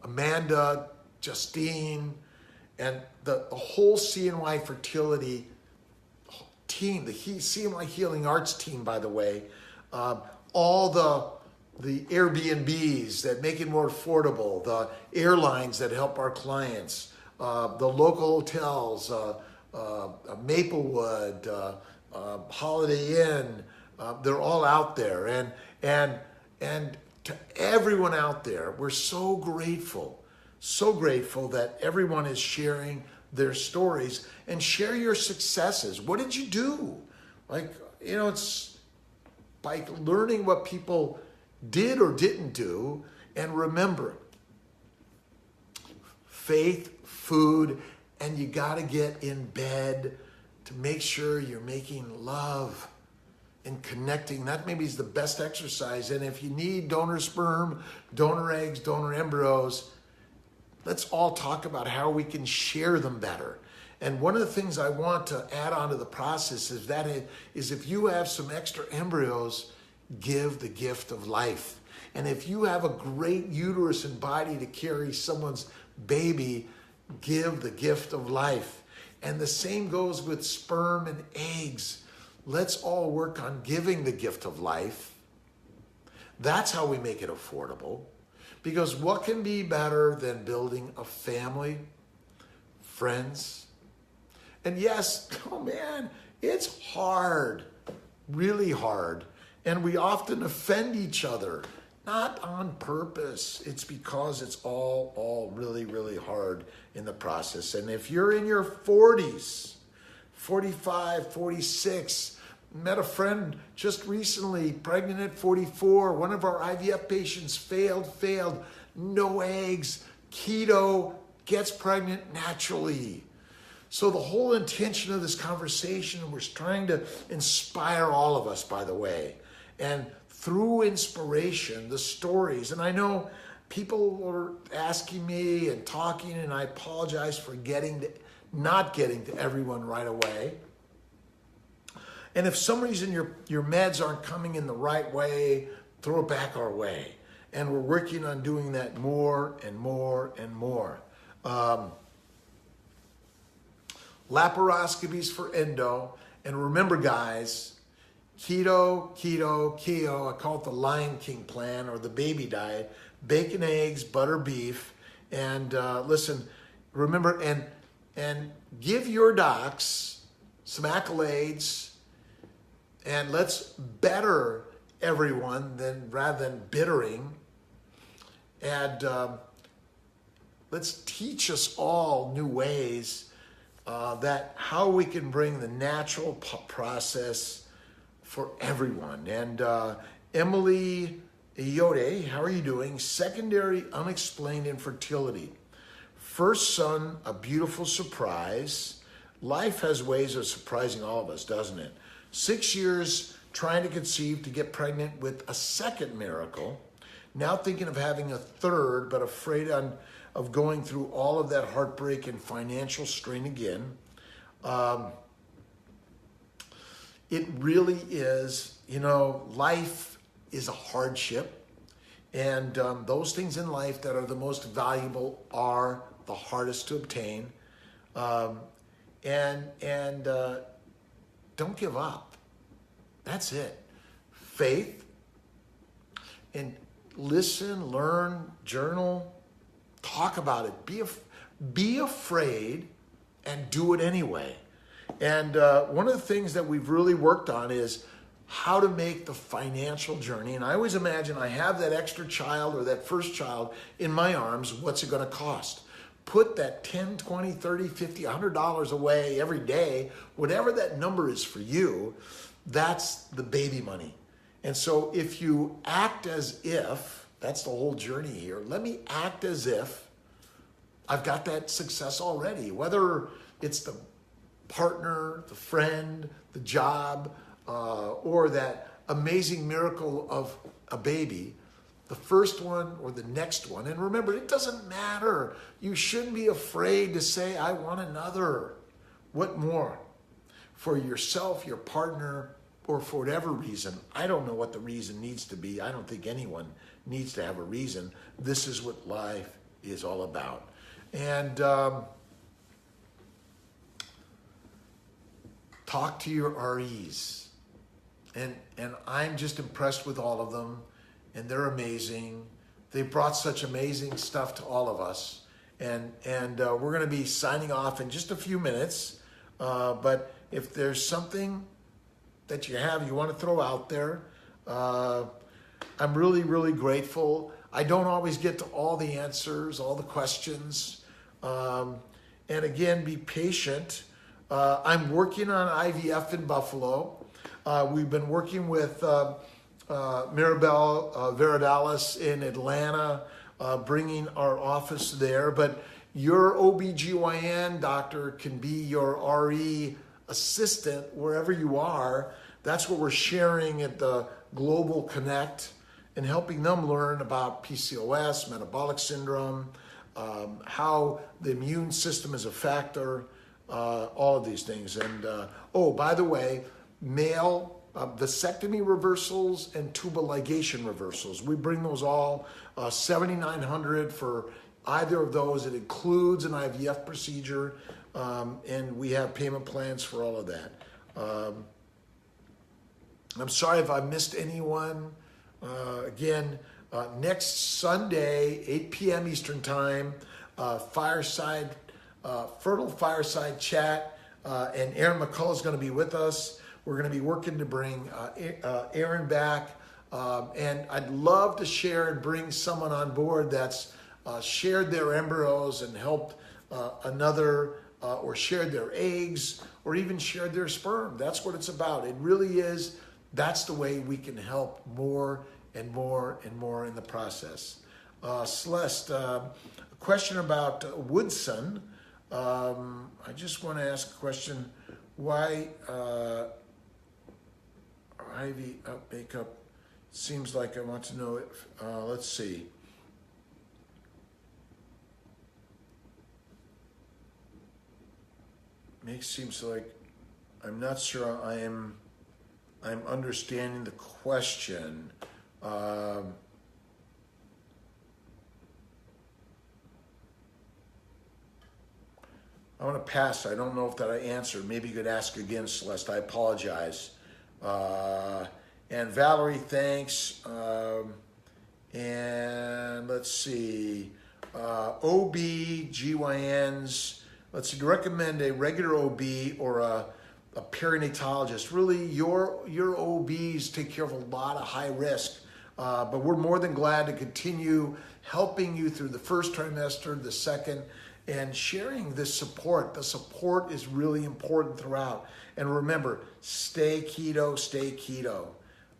Amanda, Justine, and the whole CNY fertility team, the CNY Healing Arts team, by the way, all the Airbnbs that make it more affordable, the airlines that help our clients, the local hotels, Maplewood, Holiday Inn, they're all out there. And to everyone out there, we're so grateful that everyone is sharing their stories, and share your successes. What did you do? It's like learning what people did or didn't do. And remember, faith, food, and you got to get in bed to make sure you're making love and connecting. That maybe is the best exercise. And if you need donor sperm, donor eggs, donor embryos, let's all talk about how we can share them better. And one of the things I want to add on to the process is if you have some extra embryos, give the gift of life. And if you have a great uterus and body to carry someone's baby, give the gift of life. And the same goes with sperm and eggs. Let's all work on giving the gift of life. That's how we make it affordable. Because what can be better than building a family, friends? And yes, it's hard, really hard. And we often offend each other, not on purpose. It's because it's all really, really hard in the process. And if you're in your 40s, 45, 46, met a friend just recently, pregnant at 44. One of our IVF patients failed, no eggs, keto, gets pregnant naturally. So the whole intention of this conversation was trying to inspire all of us, by the way. And through inspiration, the stories, and I know people were asking me and talking, and I apologize for not getting to everyone right away. And if some reason your meds aren't coming in the right way, throw it back our way. And we're working on doing that more and more and more. Laparoscopies for endo. And remember, guys, keto, I call it the Lion King plan or the baby diet. Bacon, eggs, butter, beef. And listen, remember, and give your docs some accolades. And let's better everyone rather than bittering. And let's teach us all new ways that how we can bring the natural process for everyone. And Emily Iote, how are you doing? Secondary unexplained infertility. First son, a beautiful surprise. Life has ways of surprising all of us, doesn't it? 6 years trying to conceive to get pregnant with a second miracle. Now thinking of having a third, but afraid of going through all of that heartbreak and financial strain again. It really is, life is a hardship. And those things in life that are the most valuable are the hardest to obtain. And don't give up. That's it. Faith, and listen, learn, journal, talk about it. Be afraid and do it anyway. And one of the things that we've really worked on is how to make the financial journey. And I always imagine I have that extra child or that first child in my arms. What's it going to cost? Put that $10, $20, $30, $50, $100 away every day, whatever that number is for you. That's the baby money. And so if you act as if, that's the whole journey here. Let me act as if I've got that success already, whether it's the partner, the friend, the job, or that amazing miracle of a baby, the first one or the next one. And remember, it doesn't matter. You shouldn't be afraid to say, I want another. What more? For yourself, your partner, or for whatever reason. I don't know what the reason needs to be. I don't think anyone needs to have a reason. This is what life is all about. And talk to your REs. And I'm just impressed with all of them. And they're amazing. They brought such amazing stuff to all of us. And we're going to be signing off in just a few minutes. But if there's something that you want to throw out there, I'm really, really grateful. I don't always get to all the answers, all the questions. And again, be patient. I'm working on IVF in Buffalo. We've been working with Maribel Veridalis in Atlanta, bringing our office there. But your OBGYN doctor can be your RE assistant wherever you are. That's what we're sharing at the Global Connect and helping them learn about PCOS, metabolic syndrome, how the immune system is a factor, all of these things. And by the way, male vasectomy reversals and tubal ligation reversals. We bring those all $7,900 for either of those. It includes an IVF procedure, and we have payment plans for all of that. I'm sorry if I missed anyone. Again, next Sunday, 8 p.m. Eastern Time, Fertile Fireside Chat, and Aaron McCullough is going to be with us. We're going to be working to bring Aaron back, and I'd love to share and bring someone on board that's shared their embryos and helped another, or shared their eggs, or even shared their sperm. That's what it's about. It really is. That's the way we can help more and more and more in the process. Celeste, a question about Woodson. I just want to ask a question. Why Ivy makeup? Seems like I want to know if, let's see. Seems like I'm not sure I'm understanding the question. I want to pass. I don't know if that I answered. Maybe you could ask again, Celeste. I apologize. And Valerie, thanks. And let's see. OB-GYNs. Let's see. Recommend a regular OB or a perinatologist. Really, your OBs take care of a lot of high risk. But we're more than glad to continue helping you through the first trimester, the second, and sharing this support. The support is really important throughout. And remember, stay keto, stay keto.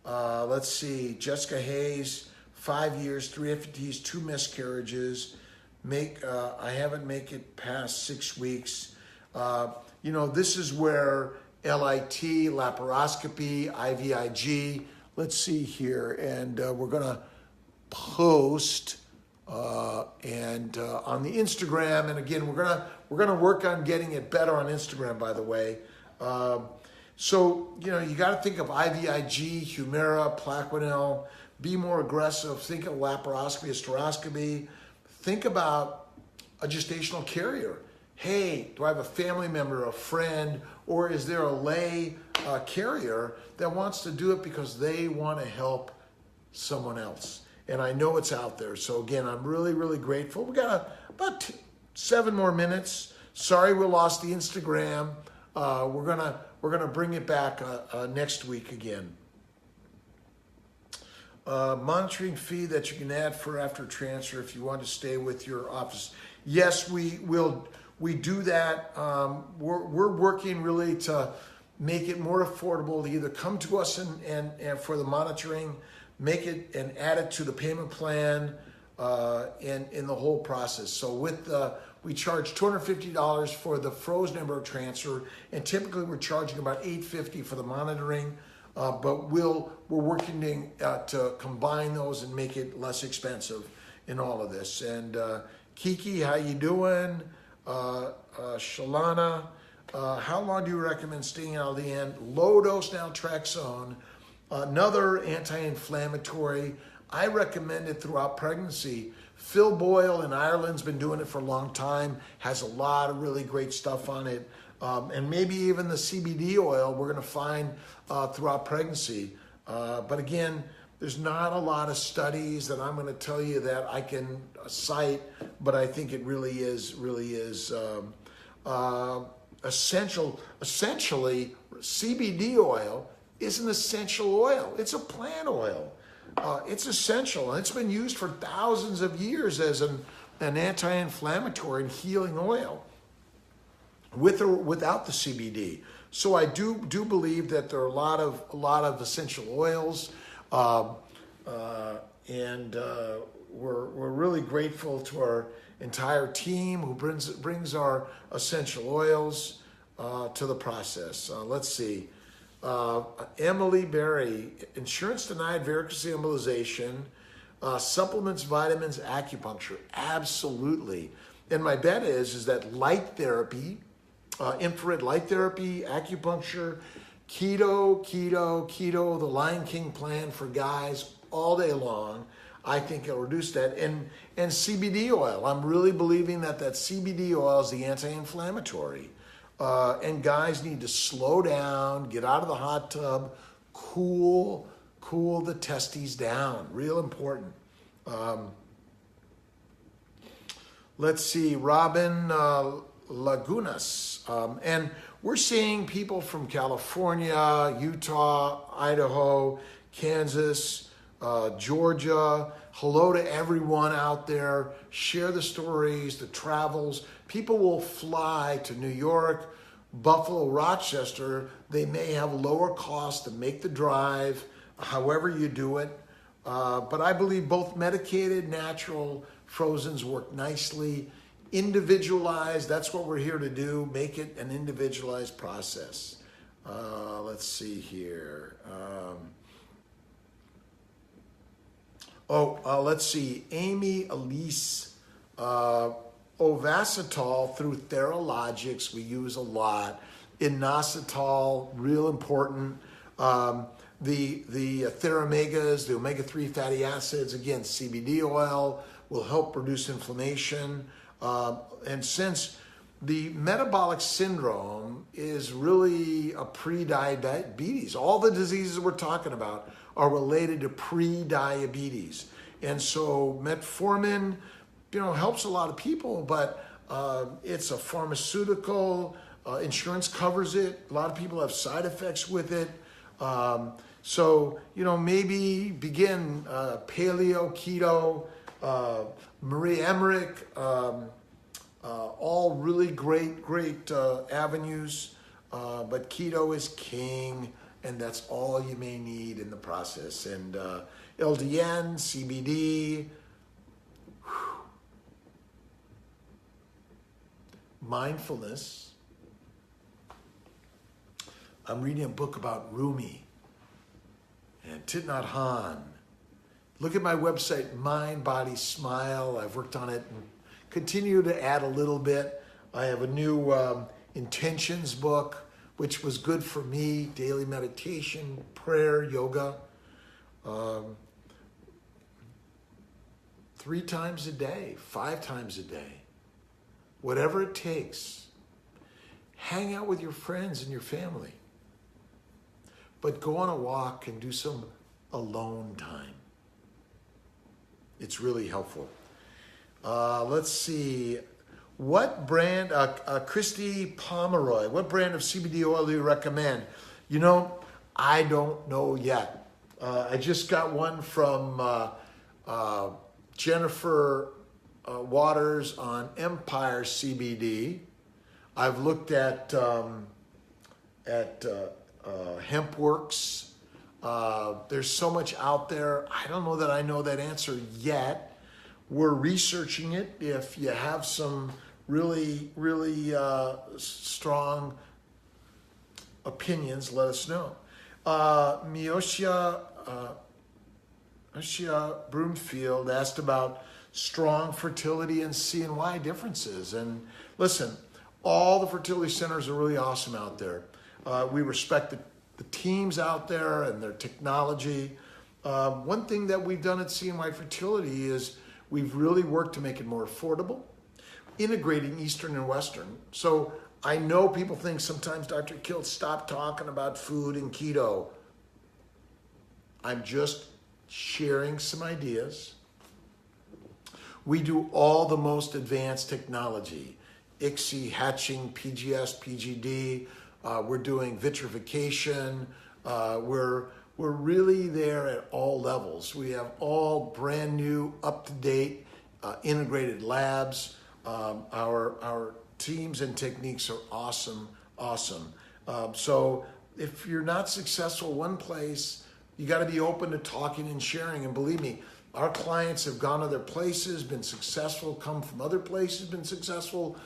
Let's see, Jessica Hayes, 5 years, 3 FTs, 2 miscarriages. I haven't make it past 6 weeks. This is where LIT, laparoscopy, IVIG. Let's see here, and we're gonna post and on the Instagram. And again, we're gonna work on getting it better on Instagram, by the way. So you got to think of IVIG, Humira, Plaquenil. Be more aggressive. Think of laparoscopy, hysteroscopy. Think about a gestational carrier. Hey, do I have a family member, a friend, or is there a lay carrier that wants to do it because they want to help someone else? And I know it's out there. So again, I'm really, really grateful. We got about 7 more minutes. Sorry we lost the Instagram. We're gonna bring it back next week again. Monitoring fee that you can add for after transfer if you want to stay with your office. Yes, we will. We do that. We're working really to make it more affordable to either come to us and for the monitoring, make it and add it to the payment plan, and in the whole process. So we charge $250 for the frozen embryo transfer, and typically we're charging about $850 for the monitoring. But we're working to combine those and make it less expensive in all of this. And Kiki, how you doing? Shalana, how long do you recommend staying out of the end? Low dose naltrexone, another anti-inflammatory. I recommend it throughout pregnancy. Phil Boyle in Ireland's been doing it for a long time, has a lot of really great stuff on it. And maybe even the CBD oil we're going to find throughout pregnancy. But again, there's not a lot of studies that I'm going to tell you that I can cite, but I think it really is essential. Essentially, CBD oil is an essential oil. It's a plant oil. It's essential, and it's been used for thousands of years as an anti-inflammatory and healing oil, with or without the CBD. So I do believe that there are a lot of essential oils, and we're really grateful to our entire team who brings our essential oils to the process. Let's see. Emily Berry, insurance denied varicose embolization, supplements, vitamins, acupuncture. Absolutely. And my bet is that light therapy, infrared light therapy, acupuncture, keto, the Lion King plan for guys all day long. I think it'll reduce that. And CBD oil. I'm really believing that CBD oil is the anti-inflammatory. And guys need to slow down, get out of the hot tub, cool the testes down. Real important. Let's see, Robin Lagunas. And we're seeing people from California, Utah, Idaho, Kansas, Georgia. Hello to everyone out there. Share the stories, the travels. People will fly to New York, Buffalo, Rochester. They may have lower costs to make the drive, however you do it. But I believe both medicated, natural, frozens work nicely. Individualized, that's what we're here to do. Make it an individualized process. Let's see here. Let's see. Amy Elise, Ovasitol through Theralogics, we use a lot. Inositol, real important. The Theramegas, the omega-3 fatty acids, again, CBD oil will help reduce inflammation. And since the metabolic syndrome is really a pre-diabetes, all the diseases we're talking about are related to pre-diabetes. And so metformin, helps a lot of people, but it's a pharmaceutical. Insurance covers it. A lot of people have side effects with it. So, maybe begin paleo, keto, Marie Emmerich, all really great avenues. But keto is king, and that's all you may need in the process. And LDN, CBD, mindfulness. I'm reading a book about Rumi and Thich Nhat Hanh, Look at my website, Mind, Body, Smile. I've worked on it and continue to add a little bit. I have a new intentions book, which was good for me, daily meditation, prayer, yoga. 3 times a day, 5 times a day, whatever it takes. Hang out with your friends and your family. But go on a walk and do some alone time. It's really helpful. Let's see. What brand, Christy Pomeroy, what brand of CBD oil do you recommend? You know, I don't know yet. I just got one from Jennifer Waters on Empire CBD. I've looked at HempWorks. There's so much out there. I don't know that I know that answer yet. We're researching it. If you have some really strong opinions, let us know. Miosha Broomfield asked about strong fertility and CNY differences. And listen, all the fertility centers are really awesome out there. We respect the teams out there and their technology. One thing that we've done at CNY Fertility is we've really worked to make it more affordable, integrating Eastern and Western. So I know people think sometimes, Dr. Kiltz, stop talking about food and keto. I'm just sharing some ideas. We do all the most advanced technology, ICSI, hatching, PGS, PGD. We're doing vitrification. We're really there at all levels. We have all brand new, up-to-date, integrated labs. Our teams and techniques are awesome. So if you're not successful one place, you got to be open to talking and sharing. And believe me, our clients have gone other places, been successful, come from other places, been successful.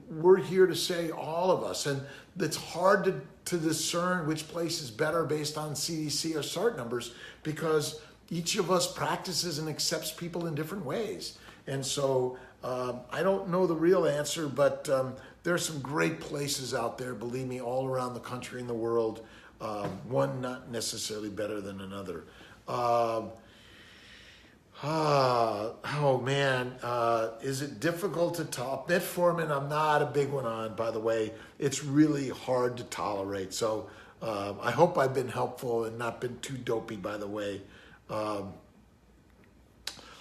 We're here to say all of us. And it's hard to discern which place is better based on CDC or SART numbers because each of us practices and accepts people in different ways. And so I don't know the real answer, but there are some great places out there, believe me, all around the country and the world. One not necessarily better than another. Is it difficult to tolerate? Metformin, I'm not a big one on, by the way. It's really hard to tolerate. So I hope I've been helpful and not been too dopey, by the way.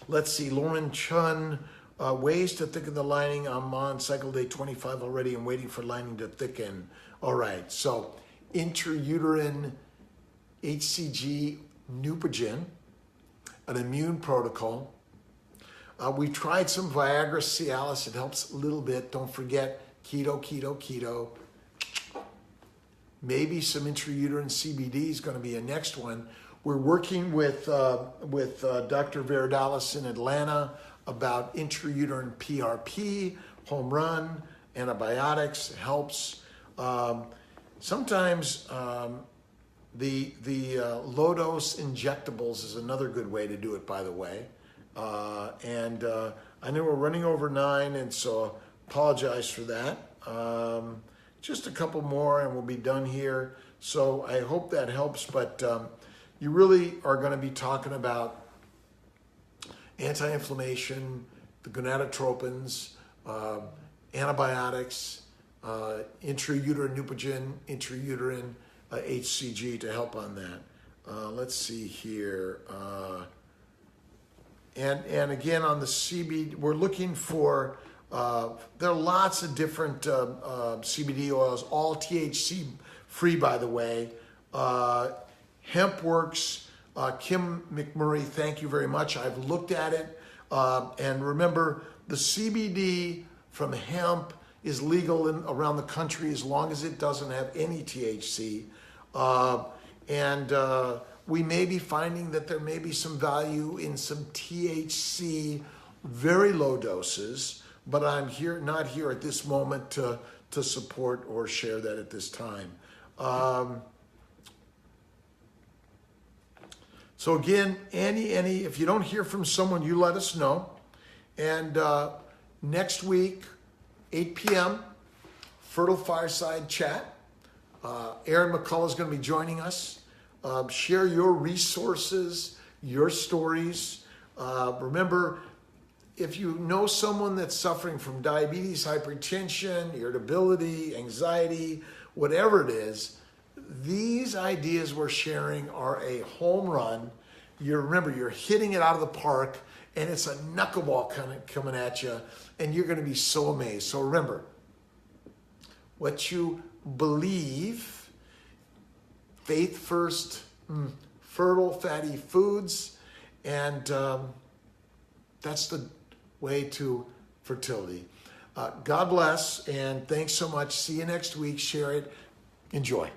Let's see, Lauren Chun, ways to thicken the lining. I'm on cycle day 25 already and waiting for lining to thicken. All right, so intrauterine HCG Neupogen, an immune protocol. We tried some Viagra Cialis. It helps a little bit. Don't forget keto. Maybe some intrauterine CBD is going to be a next one. We're working with Dr. Verdalis in Atlanta about intrauterine PRP, home run, antibiotics, helps. Sometimes the low-dose injectables is another good way to do it, by the way. And I know we're running over 9, and so apologize for that. Just a couple more and we'll be done here. So I hope that helps, but you really are going to be talking about anti-inflammation, the gonadotropins, antibiotics, intrauterine Neupogen, intrauterine HCG to help on that. Let's see here. And again, on the CBD, we're looking for, there are lots of different CBD oils, all THC free, by the way. HempWorks, Kim McMurray, thank you very much. I've looked at it. And remember, the CBD from hemp is legal around the country as long as it doesn't have any THC. We may be finding that there may be some value in some THC, very low doses, but I'm not here at this moment to support or share that at this time. So again, Annie, if you don't hear from someone, you let us know. And next week, 8 p.m., Fertile Fireside Chat. Aaron McCullough is going to be joining us. Share your resources, your stories. Remember, if you know someone that's suffering from diabetes, hypertension, irritability, anxiety, whatever it is, these ideas we're sharing are a home run. Remember, you're hitting it out of the park, and it's a knuckleball kind of coming at you, and you're going to be so amazed. So remember, what you believe, faith first, fertile, fatty foods, and that's the way to fertility. God bless, and thanks so much. See you next week. Share it. Enjoy.